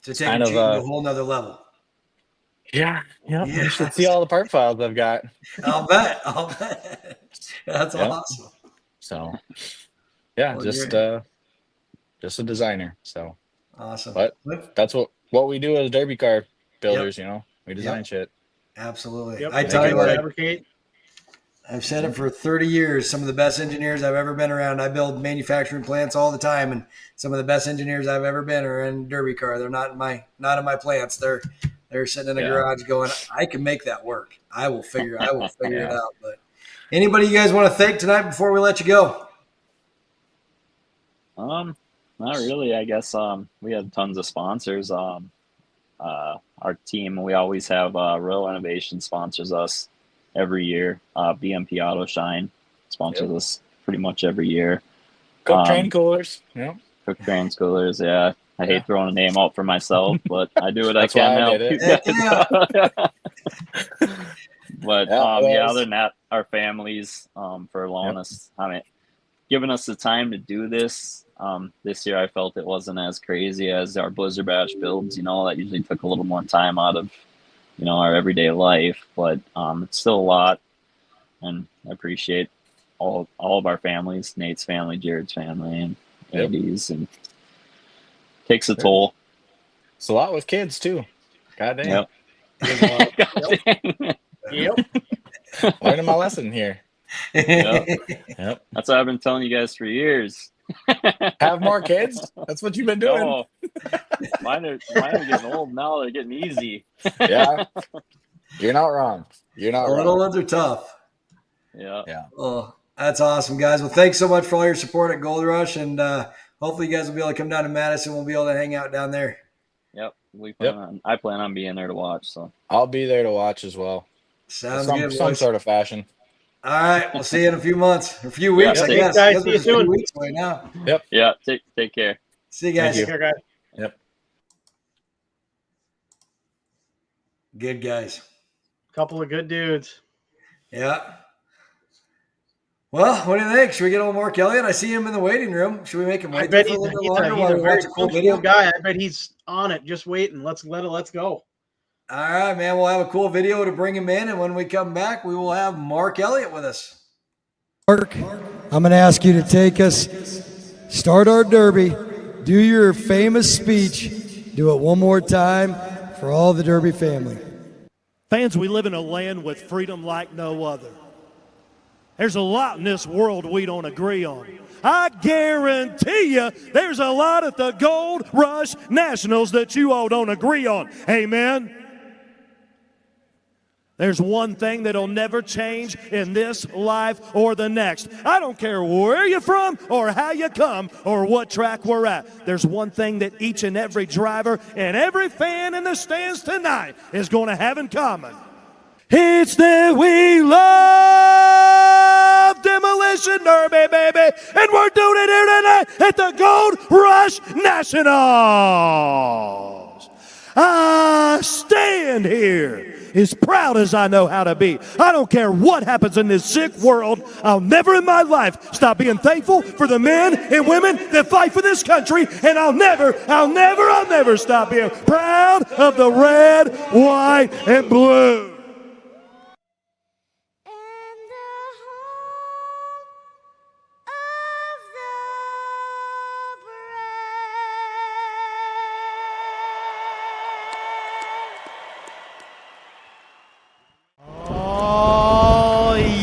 taking cheating to a whole nother level. Yeah. You should see all the part files I've got. I'll bet. That's awesome. So yeah, just a designer. So awesome. But that's what we do as derby car builders, we design shit. Absolutely. Yep. I tell you what, fabricate. I've said it for 30 years. Some of the best engineers I've ever been around. I build manufacturing plants all the time, and some of the best engineers I've ever been are in derby car. They're not in my plants. They're sitting in a garage going, I can make that work. I will figure it out. But anybody you guys want to thank tonight before we let you go? Not really. I guess we have tons of sponsors. Our team, we always have Real Innovation sponsors us every year. BMP Auto Shine sponsors us pretty much every year. Koch Train Coolers. Yeah. Koch Train Coolers, yeah. I hate throwing a name out for myself, but I do what I That's can why I now. did it. But other than that, our families for allowing us, giving us the time to do this. This year I felt it wasn't as crazy as our Blizzard Bash builds, that usually took a little more time out of, our everyday life, but it's still a lot. And I appreciate all of our families, Nate's family, Jared's family, and Andy's, and takes a toll. It's a lot with kids too. God damn. Yep. Learning my lesson here. Yep. That's what I've been telling you guys for years. Have more kids? That's what you've been doing. No. Mine are getting old now. They're getting easy. Yeah. You're not wrong. You're not wrong. Little ones are tough. Yeah. Oh, that's awesome, guys. Well, thanks so much for all your support at Gold Rush, and hopefully you guys will be able to come down to Madison. We'll be able to hang out down there. Yep. I plan on being there to watch. So I'll be there to watch as well. Sounds good. Some sort of fashion. All right. We'll see you in a few months. A few weeks, I guess. Guys, see you soon. 2 weeks right now. Yep. Yeah. Take care. See you guys. Take care, guys. Yep. Good guys. Couple of good dudes. Yeah. Well, what do you think? Should we get old Mark Elliott? I see him in the waiting room. Should we make him wait I bet for a he's little bit longer a while we very watch a cool video video? guy. I bet he's on it, just waiting. Let's go. All right, man. We'll have a cool video to bring him in, and when we come back, we will have Mark Elliott with us. Mark, I'm going to ask you to take us, start our derby, do your famous speech, do it one more time for all the Derby family. Fans, we live in a land with freedom like no other. There's a lot in this world we don't agree on. I guarantee you there's a lot at the Gold Rush Nationals that you all don't agree on. Amen? There's one thing that'll never change in this life or the next. I don't care where you're from or how you come or what track we're at. There's one thing that each and every driver and every fan in the stands tonight is going to have in common. It's that we love Demolition Derby, baby, and we're doing it here tonight at the Gold Rush Nationals. I stand here as proud as I know how to be. I don't care what happens in this sick world. I'll never in my life stop being thankful for the men and women that fight for this country, and I'll never stop being proud of the red, white, and blue.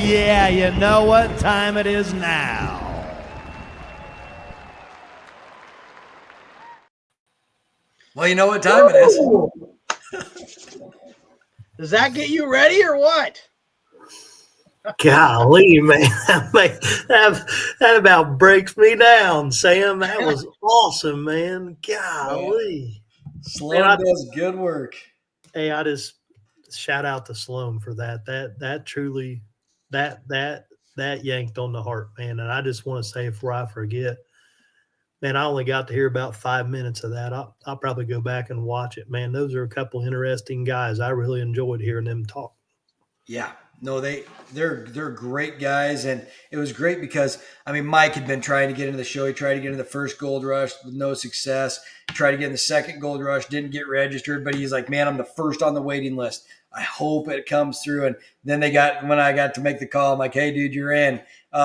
Yeah, you know what time it is now. Well, you know what time it is. Does that get you ready or what? Golly, man, that about breaks me down, Sam. That was awesome, man. Golly. Sloan does good work. Hey, I just shout out to Sloan for that. That truly, that yanked on the heart, man. And I just want to say before I forget, man, I only got to hear about 5 minutes of that. I'll probably go back and watch it, man. Those are a couple interesting guys. I really enjoyed hearing them talk. Yeah, No, they're great guys, and it was great because Mike had been trying to get into the show. He tried to get into the first Gold Rush with no success. Tried to get in the second Gold Rush, didn't get registered, but he's like, man, I'm the first on the waiting list. I hope it comes through. And then when I got to make the call, I'm like, hey, dude, you're in.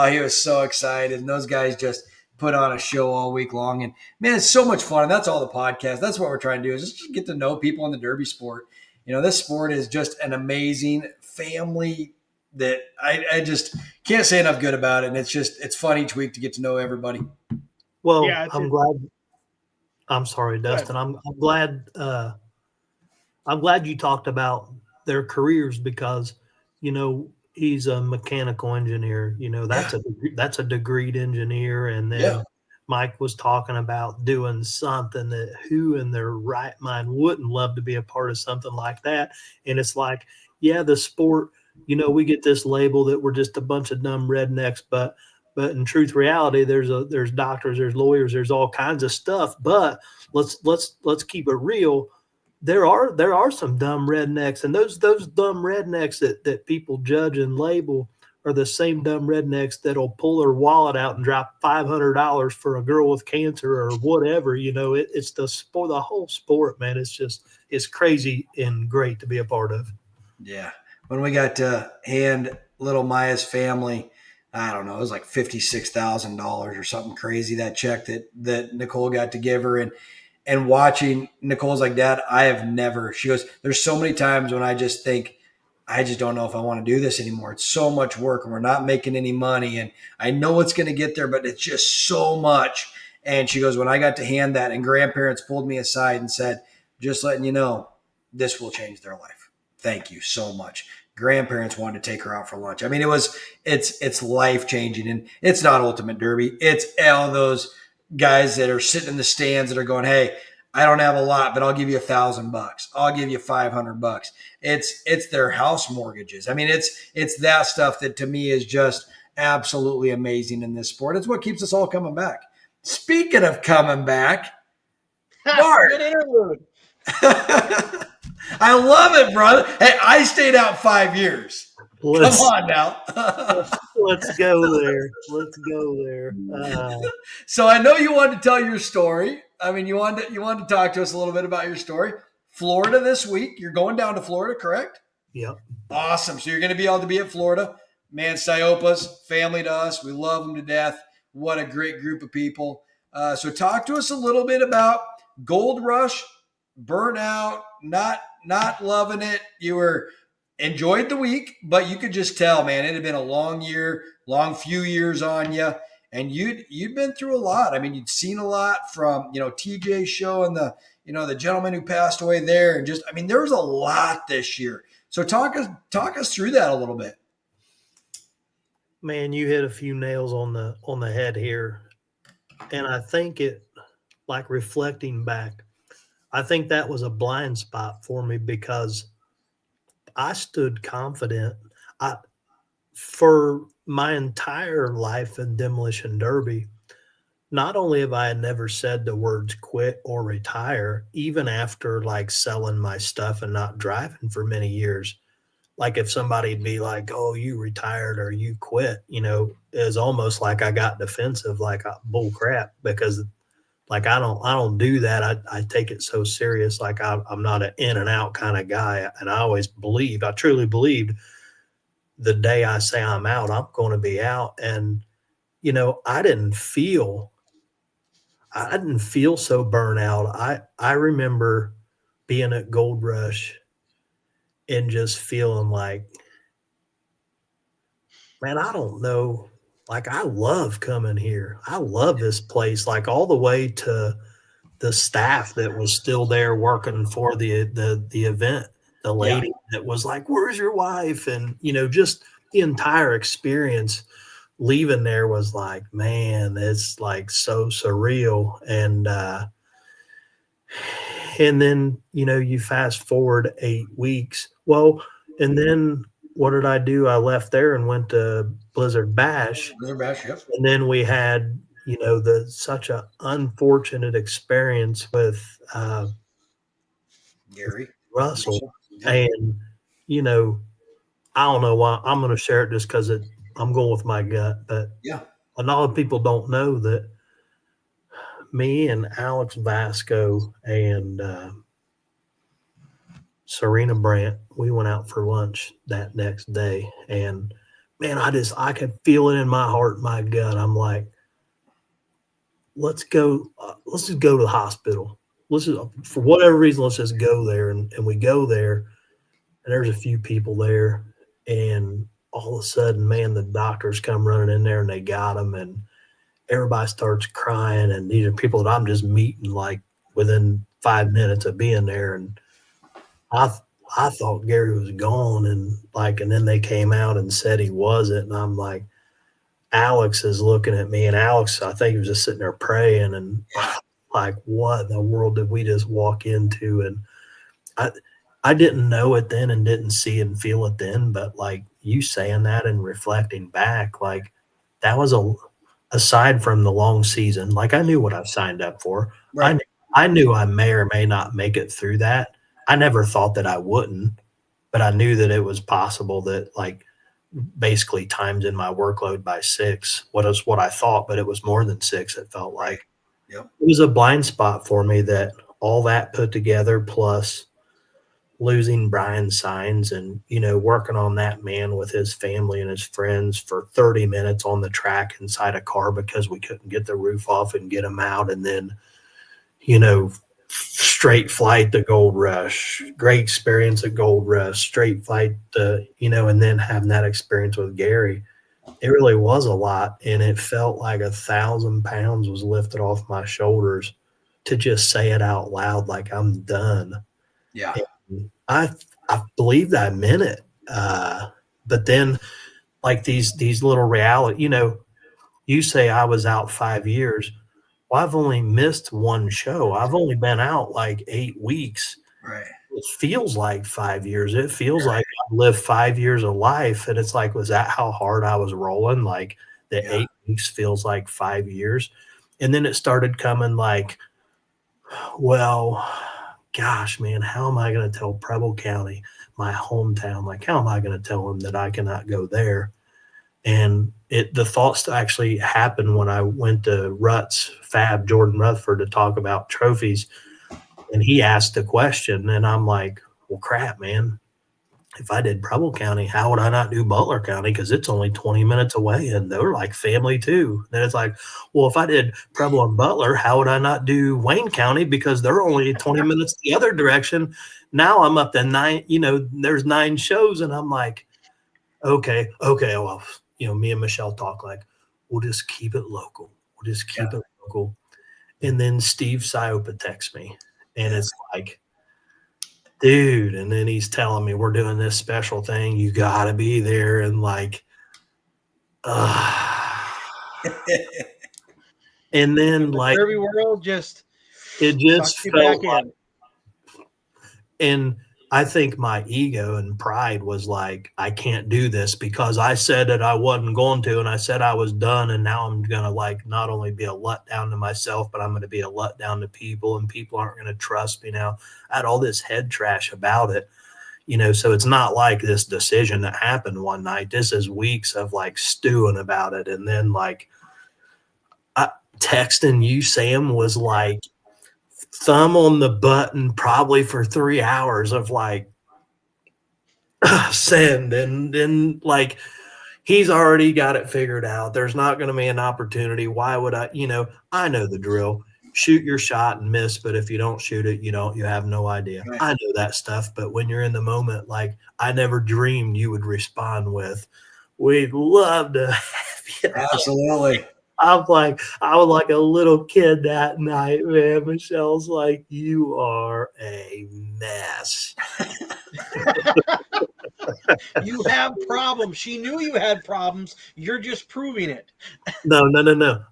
He was so excited, and those guys just put on a show all week long. And man, it's so much fun. And that's all the podcast. That's what we're trying to do, is just get to know people in the Derby sport. This sport is just an amazing family that I just can't say enough good about it. And it's fun each week to get to know everybody. Well, yeah, I'm sorry, Dustin. I'm glad you talked about their careers because, he's a mechanical engineer. That's a degreed engineer. And then Mike was talking about doing something that who in their right mind wouldn't love to be a part of something like that. And it's like, the sport, we get this label that we're just a bunch of dumb rednecks, but in truth, reality, there's doctors, there's lawyers, there's all kinds of stuff. But let's keep it real. There are some dumb rednecks, and those dumb rednecks that people judge and label are the same dumb rednecks that'll pull their wallet out and drop $500 for a girl with cancer or whatever. It's the sport, the whole sport, man. It's crazy and great to be a part of. Yeah. When we got to hand little Maya's family, I don't know, it was like $56,000 or something crazy, that check that Nicole got to give her. And watching, Nicole's like, Dad, she goes, there's so many times when I just think, I just don't know if I want to do this anymore. It's so much work and we're not making any money. And I know it's going to get there, but it's just so much. And she goes, when I got to hand that, and grandparents pulled me aside and said, just letting you know, this will change their life. Thank you so much. Grandparents wanted to take her out for lunch. It's life-changing, and it's not Ultimate Derby. It's all those guys that are sitting in the stands that are going, hey, I don't have a lot, but I'll give you $1,000. I'll give you $500. It's their house mortgages. It's that stuff that to me is just absolutely amazing in this sport. It's what keeps us all coming back. Speaking of coming back, Mark. Good interlude. I love it, brother. Hey, I stayed out 5 years. Come on now. Let's go there. So I know you wanted to tell your story. You wanted to talk to us a little bit about your story. Florida this week. You're going down to Florida, correct? Yep. Awesome. So you're going to be able to be at Florida. Man, Siopa's family to us. We love them to death. What a great group of people. So talk to us a little bit about Gold Rush, burnout, not loving it. You were enjoyed the week, but you could just tell, man, it had been a long few years on you, and you'd been through a lot. You'd seen a lot from, TJ's show and the gentleman who passed away there, and just, there was a lot this year. So talk us through that a little bit. Man, you hit a few nails on the head here, and I think like reflecting back, I think that was a blind spot for me because I stood confident. For my entire life in Demolition Derby, not only have I never said the words quit or retire, even after like selling my stuff and not driving for many years. Like if somebody'd be like, oh, you retired or you quit, it's almost like I got defensive, like bull crap, because like I don't do that. I take it so serious. Like I'm not an in and out kind of guy. And I truly believed the day I say I'm out, I'm going to be out. And, I didn't feel so burnout. I remember being at Gold Rush and just feeling like, man, I don't know. Like, I love coming here. I love this place, like all the way to the staff that was still there working for the event. The lady that was like, where's your wife? And, just the entire experience leaving there was like, man, it's like so surreal. And then, you fast forward 8 weeks. Well, and then what did I do? I left there and went to Blizzard Bash. Yep. And then we had, such an unfortunate experience with Gary Russell. And, I don't know why I'm going to share it just because I'm going with my gut. But yeah, a lot of people don't know that me and Alex Vasco and Serena Brandt, we went out for lunch that next day. And man, I could feel it in my heart, my gut. I'm like, let's just go to the hospital. For whatever reason, let's just go there. And we go there, and there's a few people there. And all of a sudden, man, the doctors come running in there and they got him. And everybody starts crying. And these are people that I'm just meeting like within 5 minutes of being there. And I thought Gary was gone. And then they came out and said he wasn't. And I'm like, Alex is looking at me, and Alex, I think he was just sitting there praying, and like, what in the world did we just walk into? And I didn't know it then and didn't see and feel it then, but like you saying that and reflecting back, like that was aside from the long season, like I knew what I signed up for. right. I knew I may or may not make it through that. I never thought that I wouldn't, but I knew that it was possible that like basically times in my workload by 6, what I thought, but it was more than 6. It felt like Yep. it was a blind spot for me that all that put together, plus losing Brian Signs and, working on that man with his family and his friends for 30 minutes on the track inside a car because we couldn't get the roof off and get him out. And then, straight flight to Gold Rush, great experience at Gold Rush, straight flight to, and then having that experience with Gary, it really was a lot. And it felt like 1,000 pounds was lifted off my shoulders to just say it out loud, like I'm done. Yeah. And I believed I meant it. But then like these little reality, you say I was out 5 years. Well, I've only missed one show. I've only been out like 8 weeks. Right. It feels like 5 years. It feels like I've lived 5 years of life. And it's like, was that how hard I was rolling? Like the 8 weeks feels like 5 years. And then it started coming like, well, gosh, man, how am I going to tell Preble County, my hometown? Like, how am I going to tell them that I cannot go there? And the thoughts actually happened when I went to Fab Jordan Rutherford to talk about trophies. And he asked the question, and I'm like, well, crap, man. If I did Preble County, how would I not do Butler County? Because it's only 20 minutes away, and they're like family too. Then it's like, well, if I did Preble and Butler, how would I not do Wayne County? Because they're only 20 minutes the other direction. Now I'm up to 9, there's 9 shows, and I'm like, okay, well, me and Michelle talk like, we'll just keep it local. We'll just keep it local. And then Steve Siopa texts me, and it's like, dude, and then he's telling me we're doing this special thing. You got to be there. And like, and then like Derby world it just felt like, and I think my ego and pride was like, I can't do this because I said that I wasn't going to, and I said I was done. And now I'm going to like not only be a letdown to myself, but I'm going to be a letdown to people, and people aren't going to trust me now. I had all this head trash about it, so it's not like this decision that happened one night. This is weeks of like stewing about it. And then like texting you, Sam, was like, thumb on the button probably for 3 hours of like send, and then like he's already got it figured out. There's not going to be an opportunity. Why would I know the drill. Shoot your shot and miss, but if you don't shoot it, you have no idea. Right. I know that stuff, but when you're in the moment, like I never dreamed you would respond with, we'd love to have you. Absolutely. I was like a little kid that night, man. Michelle's like, you are a mess. You have problems. She knew you had problems. You're just proving it. No.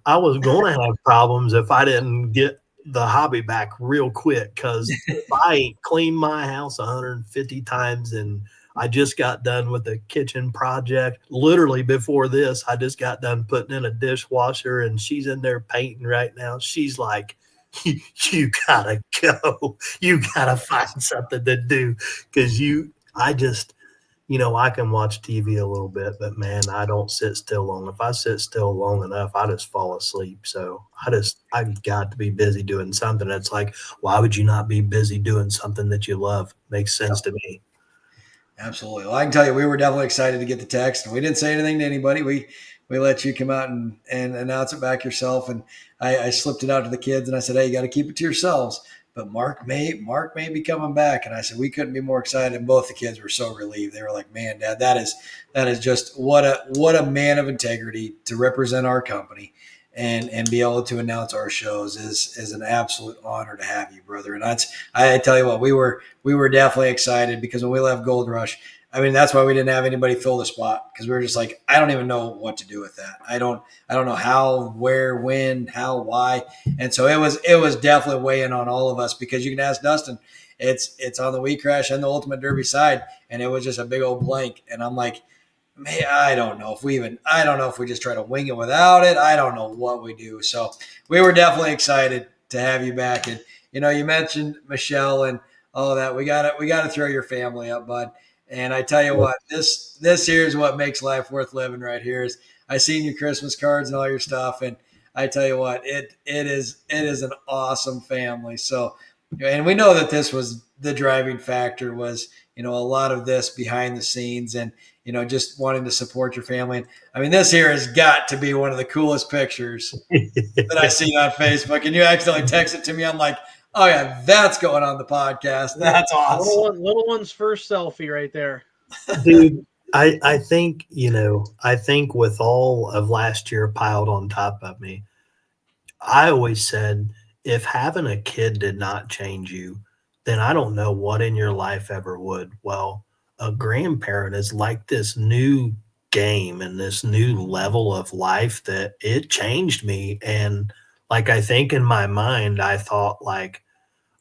I was going to have problems if I didn't get the hobby back real quick, because I ain't cleaned my house 150 times, and I just got done with the kitchen project. Literally before this, I just got done putting in a dishwasher, and she's in there painting right now. She's like, you gotta go. You gotta find something to do, because I can watch TV a little bit, but man, I don't sit still long. If I sit still long enough, I just fall asleep. So I've got to be busy doing something. It's like, why would you not be busy doing something that you love? Makes sense to me. Absolutely. Well, I can tell you, we were definitely excited to get the text, and we didn't say anything to anybody. We let you come out and announce it back yourself. And I slipped it out to the kids, and I said, hey, you got to keep it to yourselves. But Mark may be coming back. And I said, we couldn't be more excited. And both the kids were so relieved. They were like, man, Dad, that is just what a man of integrity to represent our company and be able to announce our shows is an absolute honor to have you, brother. And I tell you what, we were definitely excited because when we left Gold Rush, I mean, that's why we didn't have anybody fill the spot, because we were just like, I don't even know what to do with that. I don't know how, where, when, how, why. And so it was definitely weighing on all of us, because you can ask Dustin, it's on the WeCrash and the Ultimate Derby side, and it was just a big old blank. And I'm like, man, I don't know if we just try to wing it without it. I don't know what we do. So we were definitely excited to have you back. And, you mentioned Michelle and all of that. We got to throw your family up, bud. And I tell you what, this here is what makes life worth living right here. Is I seen your Christmas cards and all your stuff, and I tell you what, it is an awesome family. So, and we know that this was the driving factor, was a lot of this behind the scenes, and just wanting to support your family. And I mean, this here has got to be one of the coolest pictures that I seen on Facebook. And you accidentally texted it to me. I'm like, oh yeah, that's going on the podcast. That's awesome. Little one's first selfie right there. Dude, I think, I think with all of last year piled on top of me, I always said, if having a kid did not change you, then I don't know what in your life ever would. Well, a grandparent is like this new game and this new level of life that it changed me. And like, I think in my mind, I thought like,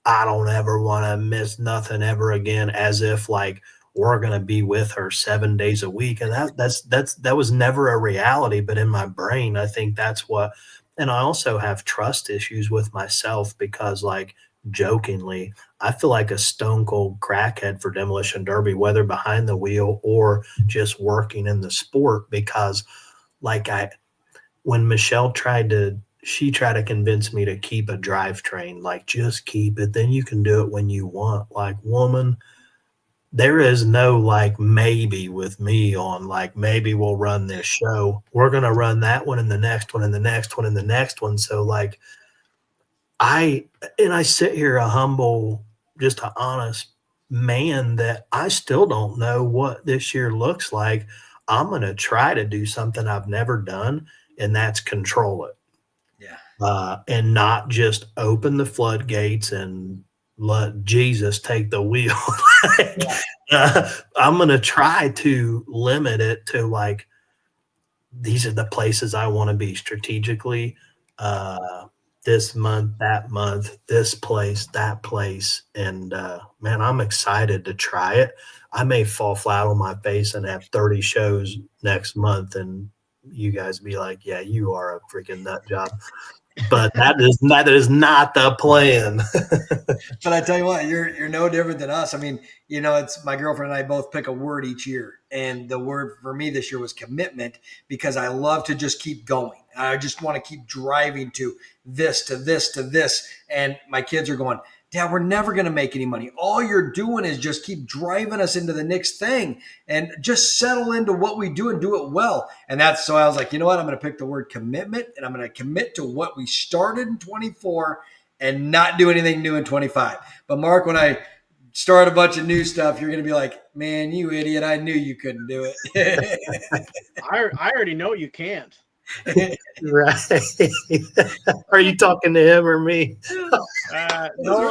I don't ever want to miss nothing ever again, as if like we're going to be with her 7 days a week. And that was never a reality. But in my brain, I think that's what, and I also have trust issues with myself, because like jokingly, I feel like a stone cold crackhead for Demolition Derby, whether behind the wheel or just working in the sport, because like when Michelle tried to convince me to keep a drivetrain, like just keep it, then you can do it when you want. Like, woman, there is no like maybe with me on like, maybe we'll run this show. We're going to run that one and the next one and the next one and the next one. So like I sit here a humble, just an honest man that I still don't know what this year looks like. I'm going to try to do something I've never done, and that's control it. And not just open the floodgates and let Jesus take the wheel. I'm going to try to limit it to like, these are the places I want to be strategically, this month, that month, this place, that place. And man, I'm excited to try it. I may fall flat on my face and have 30 shows next month, and you guys be like, yeah, you are a freaking nut job. But that is not the plan. But I tell you what, you're no different than us. I mean, it's my girlfriend and I both pick a word each year. And the word for me this year was commitment, because I love to just keep going. I just want to keep driving to this, to this, to this. And my kids are going, Dad, we're never going to make any money. All you're doing is just keep driving us into the next thing, and just settle into what we do and do it well. And so I was like, you know what? I'm going to pick the word commitment, and I'm going to commit to what we started in 24 and not do anything new in 25. But Mark, when I start a bunch of new stuff, you're going to be like, man, you idiot. I knew you couldn't do it. I already know you can't. Right. Are you talking to him or me? No,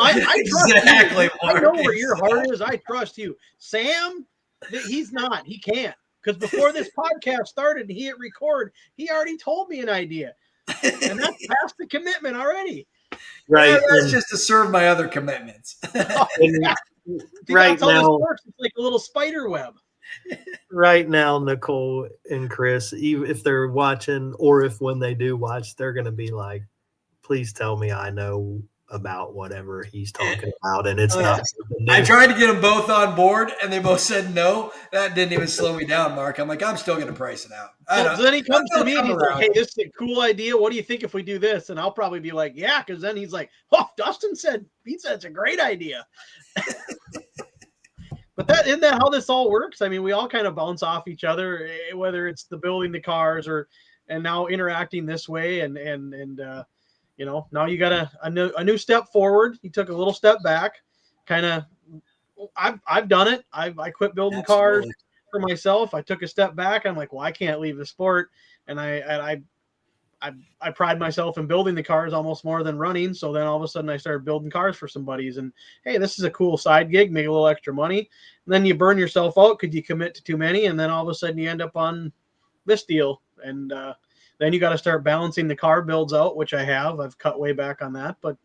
I trust exactly you. I know where your heart is. I trust you. Sam, he's not. He can't. Because before this podcast started, he hit record. He already told me an idea. And that's past the commitment already. Right. Well, that's just to serve my other commitments. Right now, it's like a little spider web. Right now, Nicole and Chris, even if they're watching, or if when they do watch, they're going to be like, please tell me I know about whatever he's talking about, and it's not. I tried to get them both on board, and they both said no. That didn't even slow me down, Mark. I'm like, I'm still going to price it out. So then he comes to me and he's like, hey, this is a cool idea. What do you think if we do this? And I'll probably be like, yeah, because then he's like, oh, Dustin said it's a great idea. But isn't that how this all works? I mean, we all kind of bounce off each other, whether it's the building the cars and now interacting this way, and you know, now you got a new step forward. You took a little step back, kind of. I've done it. I quit building cars for myself. I took a step back. I'm like, well, I can't leave the sport, and I pride myself in building the cars almost more than running. So then all of a sudden I started building cars for some buddies, and hey, this is a cool side gig, make a little extra money. And then you burn yourself out because you commit to too many, and then all of a sudden you end up on this deal, and then you got to start balancing the car builds out, which I have. I've cut way back on that, but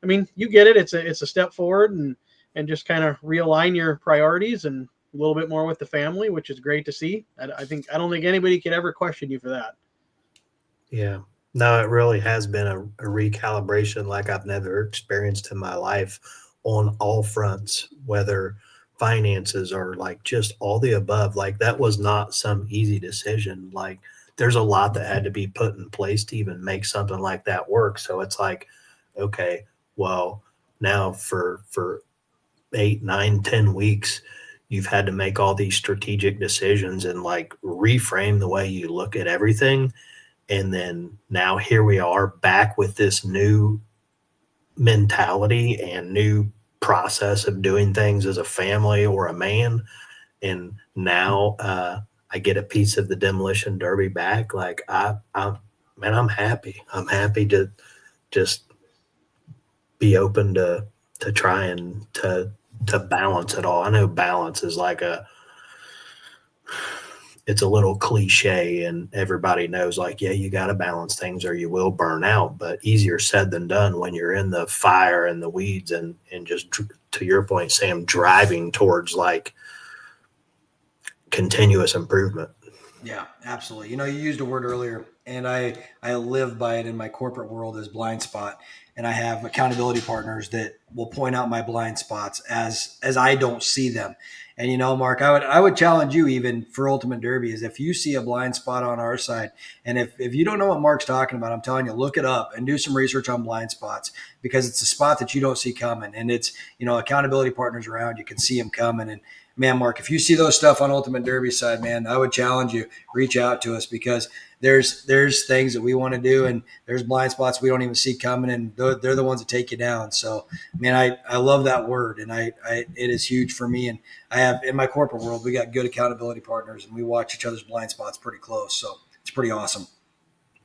I mean, you get it. It's a step forward, and just kind of realign your priorities and a little bit more with the family, which is great to see. I don't think anybody could ever question you for that. Yeah, no, it really has been a recalibration like I've never experienced in my life on all fronts, whether finances or like just all the above. Like that was not some easy decision. Like there's a lot that had to be put in place to even make something like that work. So it's like, okay, well, now for 8, 9, 10 weeks, you've had to make all these strategic decisions and like reframe the way you look at everything. And then now here we are back with this new mentality and new process of doing things as a family or a man. And now I get a piece of the Demolition Derby back. Like I'm happy. I'm happy to just be open to trying to balance it all. I know balance is like it's a little cliche, and everybody knows like, yeah, you got to balance things or you will burn out, but easier said than done when you're in the fire and the weeds and just, to your point, Sam, driving towards like continuous improvement. Yeah, absolutely. You know, you used a word earlier, and I live by it in my corporate world as blind spot. And I have accountability partners that will point out my blind spots as I don't see them. And, you know, Mark, I would challenge you even for Ultimate Derby is if you see a blind spot on our side, and if you don't know what Mark's talking about, I'm telling you, look it up and do some research on blind spots, because it's a spot that you don't see coming. And it's, you know, accountability partners around, you can see them coming. And man, Mark, if you see those stuff on Ultimate Derby side, man, I would challenge you, reach out to us, because there's things that we want to do, and there's blind spots we don't even see coming, and they're the ones that take you down. So, man, I love that word, and it is huge for me. And I have in my corporate world, we got good accountability partners, and we watch each other's blind spots pretty close. So it's pretty awesome.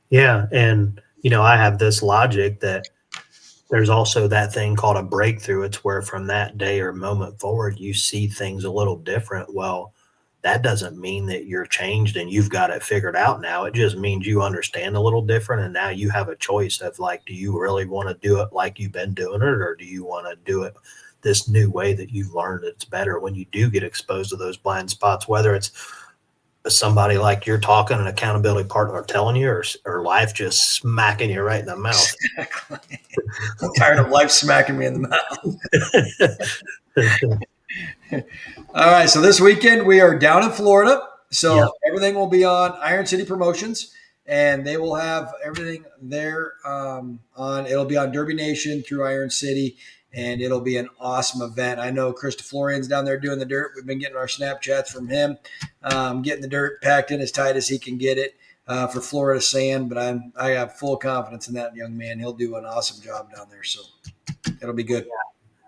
Yeah, and you know, I have this logic that there's also that thing called a breakthrough. It's where from that day or moment forward, you see things a little different. Well, that doesn't mean that you're changed and you've got it figured out now. It just means you understand a little different, and now you have a choice of like, do you really want to do it like you've been doing it, or do you want to do it this new way that you've learned it's better when you do get exposed to those blind spots, whether it's somebody like you're talking, an accountability partner telling you, or life just smacking you right in the mouth. Exactly. I'm tired of life smacking me in the mouth. All right, so this weekend we are down in Florida. So everything will be on Iron City Promotions, and they will have everything there it'll be on Derby Nation through Iron City, and it'll be an awesome event. I know Krista Florian's down there doing the dirt. We've been getting our Snapchats from him, getting the dirt packed in as tight as he can get it for Florida sand, but I have full confidence in that young man. He'll do an awesome job down there, so it'll be good.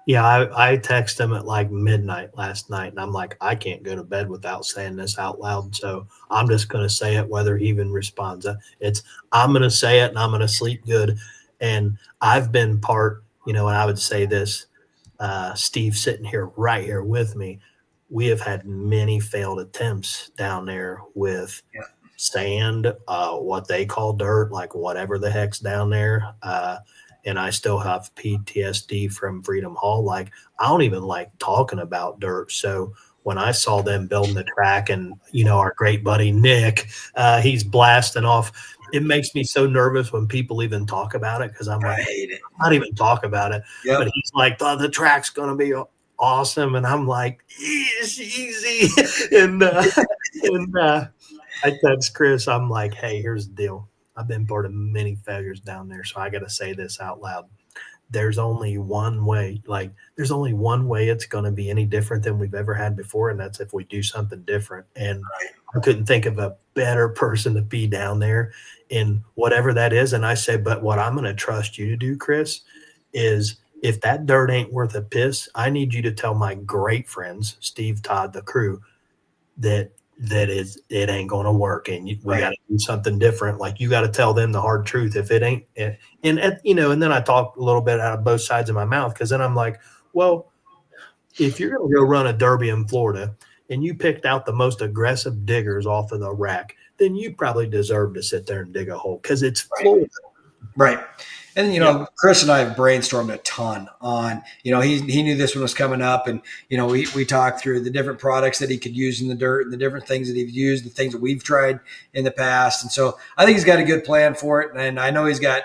Yeah, I texted him at like midnight last night, and I'm like, I can't go to bed without saying this out loud. So I'm just going to say it, whether he even responds. I'm going to say it, and I'm going to sleep good. And I've been part, you know, and I would say this, Steve sitting here right here with me, we have had many failed attempts down there with sand, what they call dirt, like whatever the heck's down there. And I still have PTSD from Freedom Hall. Like, I don't even like talking about dirt. So when I saw them building the track, and, you know, our great buddy Nick, he's blasting off it makes me so nervous when people even talk about it because I'm like, I hate it. Not even talk about it. Yep. But he's like, the track's going to be awesome. And I'm like, easy. and I text Chris, I'm like, hey, here's the deal. I've been part of many failures down there. So I got to say this out loud. There's only one way, it's going to be any different than we've ever had before. And that's if we do something different. And I couldn't think of a better person to be down there in whatever that is. And I said, but what I'm going to trust you to do, Chris, is if that dirt ain't worth a piss, I need you to tell my great friends, Steve, Todd, the crew, it ain't going to work. And we got to do something different. Like you got to tell them the hard truth. If it ain't, and then I talk a little bit out of both sides of my mouth. Cause then I'm like, well, if you're going to go run a derby in Florida and you picked out the most aggressive diggers off of the rack, then you probably deserve to sit there and dig a hole because it's Florida. Right. And, Chris and I have brainstormed a ton on, he knew this one was coming up and, we talked through the different products that he could use in the dirt and the different things that he's used, the things that we've tried in the past. And so I think he's got a good plan for it. And I know he's got,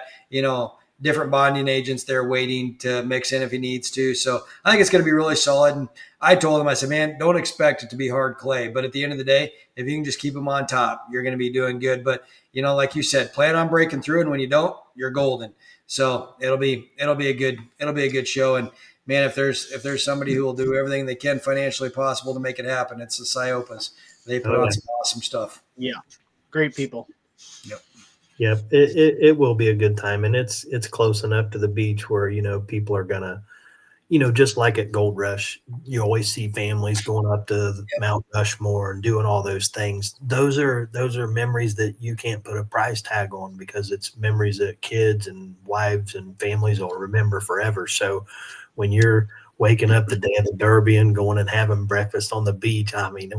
different bonding agents there waiting to mix in if he needs to. So I think it's going to be really solid. And I told him, I said, man, don't expect it to be hard clay. But at the end of the day, if you can just keep them on top, you're going to be doing good. But, like you said, plan on breaking through. And when you don't, you're golden. So it'll be a good show. And man, if there's somebody who will do everything they can financially possible to make it happen, it's the Sciopas. They put on some awesome stuff. Yeah. Great people. Yep. Yep. It will be a good time. And it's close enough to the beach where, people are gonna, just like at Gold Rush, you always see families going up to Mount Rushmore and doing all those things. Those are memories that you can't put a price tag on because it's memories that kids and wives and families will remember forever. So when you're waking up the day of the Derby and going and having breakfast on the beach, I mean,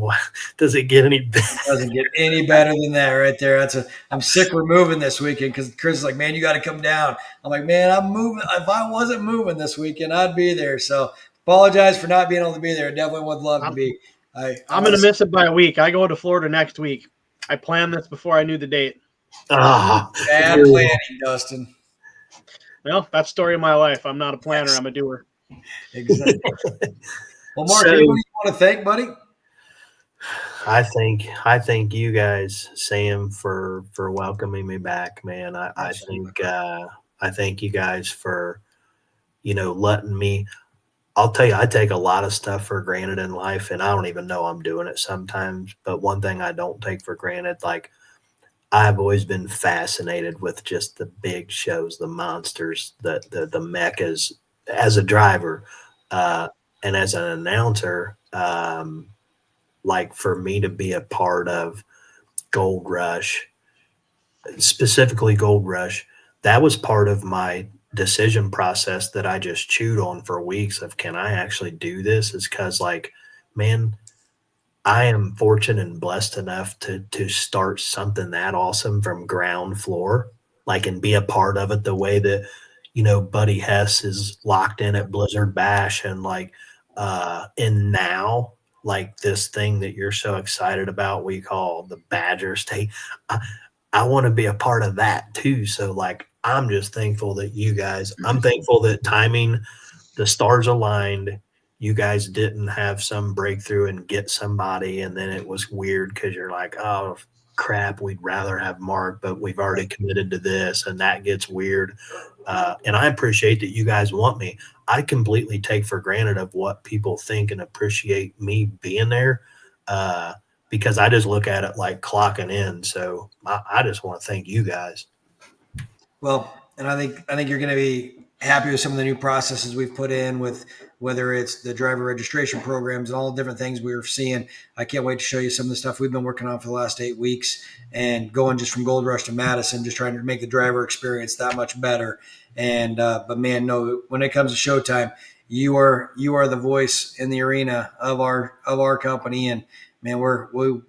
does it get any better? It doesn't get any better than that right there. I'm sick we're moving this weekend because Chris is like, man, you got to come down. I'm like, man, I'm moving. If I wasn't moving this weekend, I'd be there. So apologize for not being able to be there. Definitely would love to be. I'm going to miss it by a week. I go to Florida next week. I planned this before I knew the date. Bad planning, Dustin. Well, that's the story of my life. I'm not a planner. I'm a doer. Exactly. Well, Mark, anyone you want to thank, buddy? I thank you guys, Sam, for welcoming me back, man. I thank you guys for, letting me. I'll tell you, I take a lot of stuff for granted in life, and I don't even know I'm doing it sometimes. But one thing I don't take for granted, like I've always been fascinated with just the big shows, the monsters, the meccas. As a driver and as an announcer, like for me to be a part of Gold Rush, specifically Gold Rush, that was part of my decision process that I just chewed on for weeks of, can I actually do this? Is because, like, man, I am fortunate and blessed enough to start something that awesome from ground floor, like, and be a part of it the way that, Buddy Hess is locked in at Blizzard Bash and and now like this thing that you're so excited about, we call the Badger State. I want to be a part of that too. So like, I'm just thankful that I'm thankful that timing, the stars aligned. You guys didn't have some breakthrough and get somebody. And then it was weird because you're like, oh, crap, we'd rather have Mark, but we've already committed to this, and that gets weird. And I appreciate that you guys want me. I completely take for granted of what people think and appreciate me being there, because I just look at it like clocking in. So I just want to thank you guys. Well, and I think you're going to be happy with some of the new processes we've put in, with whether it's the driver registration programs and all the different things we were seeing. I can't wait to show you some of the stuff we've been working on for the last 8 weeks, and going just from Gold Rush to Madison, just trying to make the driver experience that much better. And but man, no, when it comes to showtime, you are the voice in the arena of our company, and man,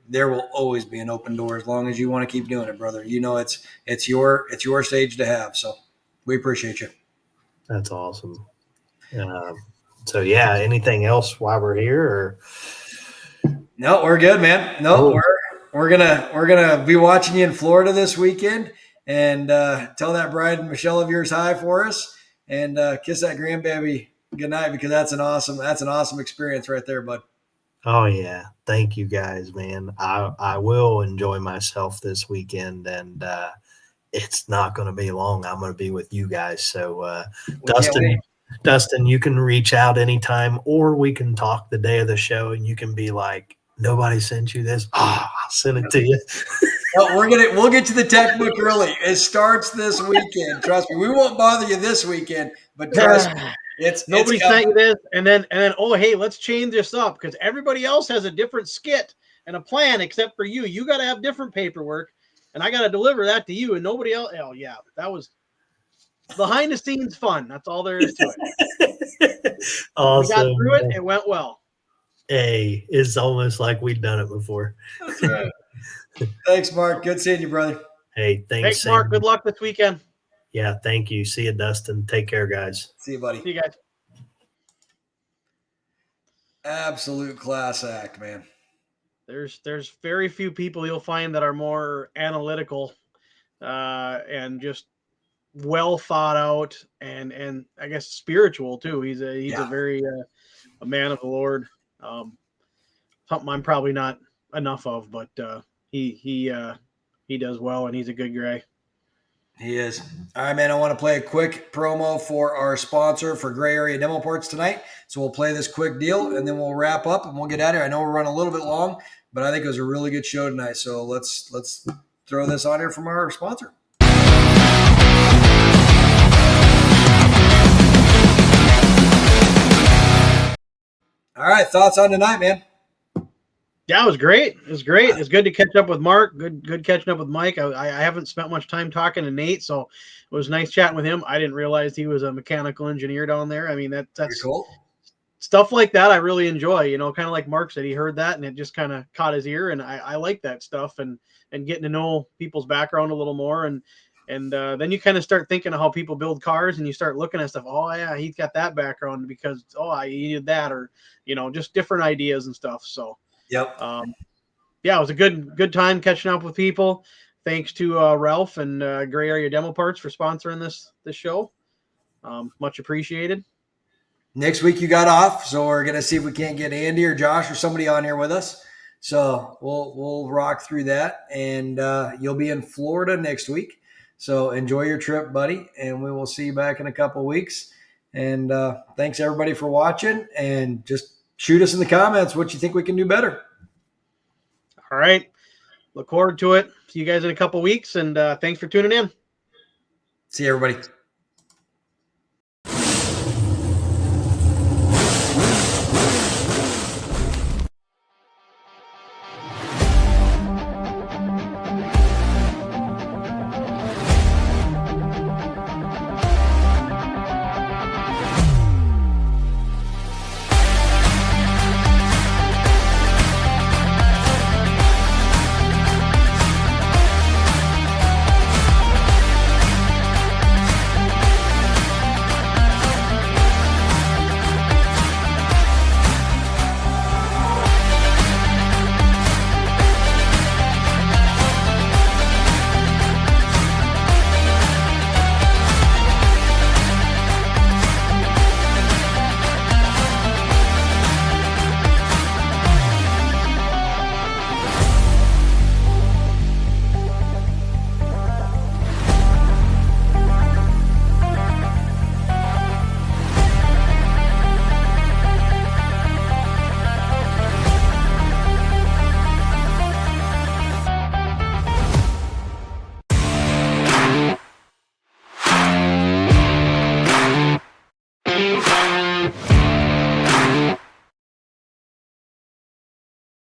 there will always be an open door as long as you want to keep doing it, brother. It's your stage to have. So we appreciate you. That's awesome. So yeah, anything else while we're here? Or? No, we're good, man. No, we're gonna be watching you in Florida this weekend, and tell that bride and Michelle of yours hi for us, and kiss that grandbaby goodnight, because that's an awesome experience right there, bud. Oh yeah, thank you guys, man. I will enjoy myself this weekend, and it's not going to be long. I'm going to be with you guys. So Dustin, you can reach out anytime, or we can talk the day of the show, and you can be like, nobody sent you this. I'll send it to you. Well, we'll get you the tech book early. It starts this weekend. Trust me. We won't bother you this weekend, but trust me, nobody sent you this, and then oh hey, let's change this up, because everybody else has a different skit and a plan except for you. You got to have different paperwork, and I got to deliver that to you, and nobody else. Oh yeah, that was behind the scenes fun. That's all there is to it. Awesome. We got through it. It went well. Hey, it's almost like we've done it before. That's right. Thanks, Mark. Good seeing you, brother. Hey, thanks, Mark. Good luck this weekend. Yeah, thank you. See you, Dustin. Take care, guys. See you, buddy. See you guys. Absolute class act, man. There's very few people you'll find that are more analytical and just well thought out, and I guess spiritual too. He's a very a man of the Lord. Something I'm probably not enough of, but he does well, and he's a good guy. He is. All right, man, I want to play a quick promo for our sponsor for Gray Area Demo Parts tonight. So we'll play this quick deal, and then we'll wrap up, and we'll get out of here. I know we're running a little bit long, but I think it was a really good show tonight. So let's throw this on here from our sponsor. All right, thoughts on tonight, man? Yeah, it was great. It was great. It's good to catch up with Mark. Good catching up with Mike. I haven't spent much time talking to Nate, so it was nice chatting with him. I didn't realize he was a mechanical engineer down there. I mean, that's cool. Stuff like that I really enjoy. You know, kind of like Mark said, he heard that and it just kind of caught his ear, and I like that stuff, and getting to know people's background a little more, and then you kind of start thinking of how people build cars, and you start looking at stuff. Oh yeah, he's got that background because he did that, or just different ideas and stuff. So. Yep. Yeah, it was a good time catching up with people. Thanks to Ralph and Gray Area Demo Parts for sponsoring this show. Much appreciated. Next week you got off, so we're gonna see if we can't get Andy or Josh or somebody on here with us. So we'll rock through that, and you'll be in Florida next week. So enjoy your trip, buddy, and we will see you back in a couple weeks. And thanks everybody for watching, and just shoot us in the comments what you think we can do better. All right. Look forward to it. See you guys in a couple weeks, and thanks for tuning in. See you, everybody.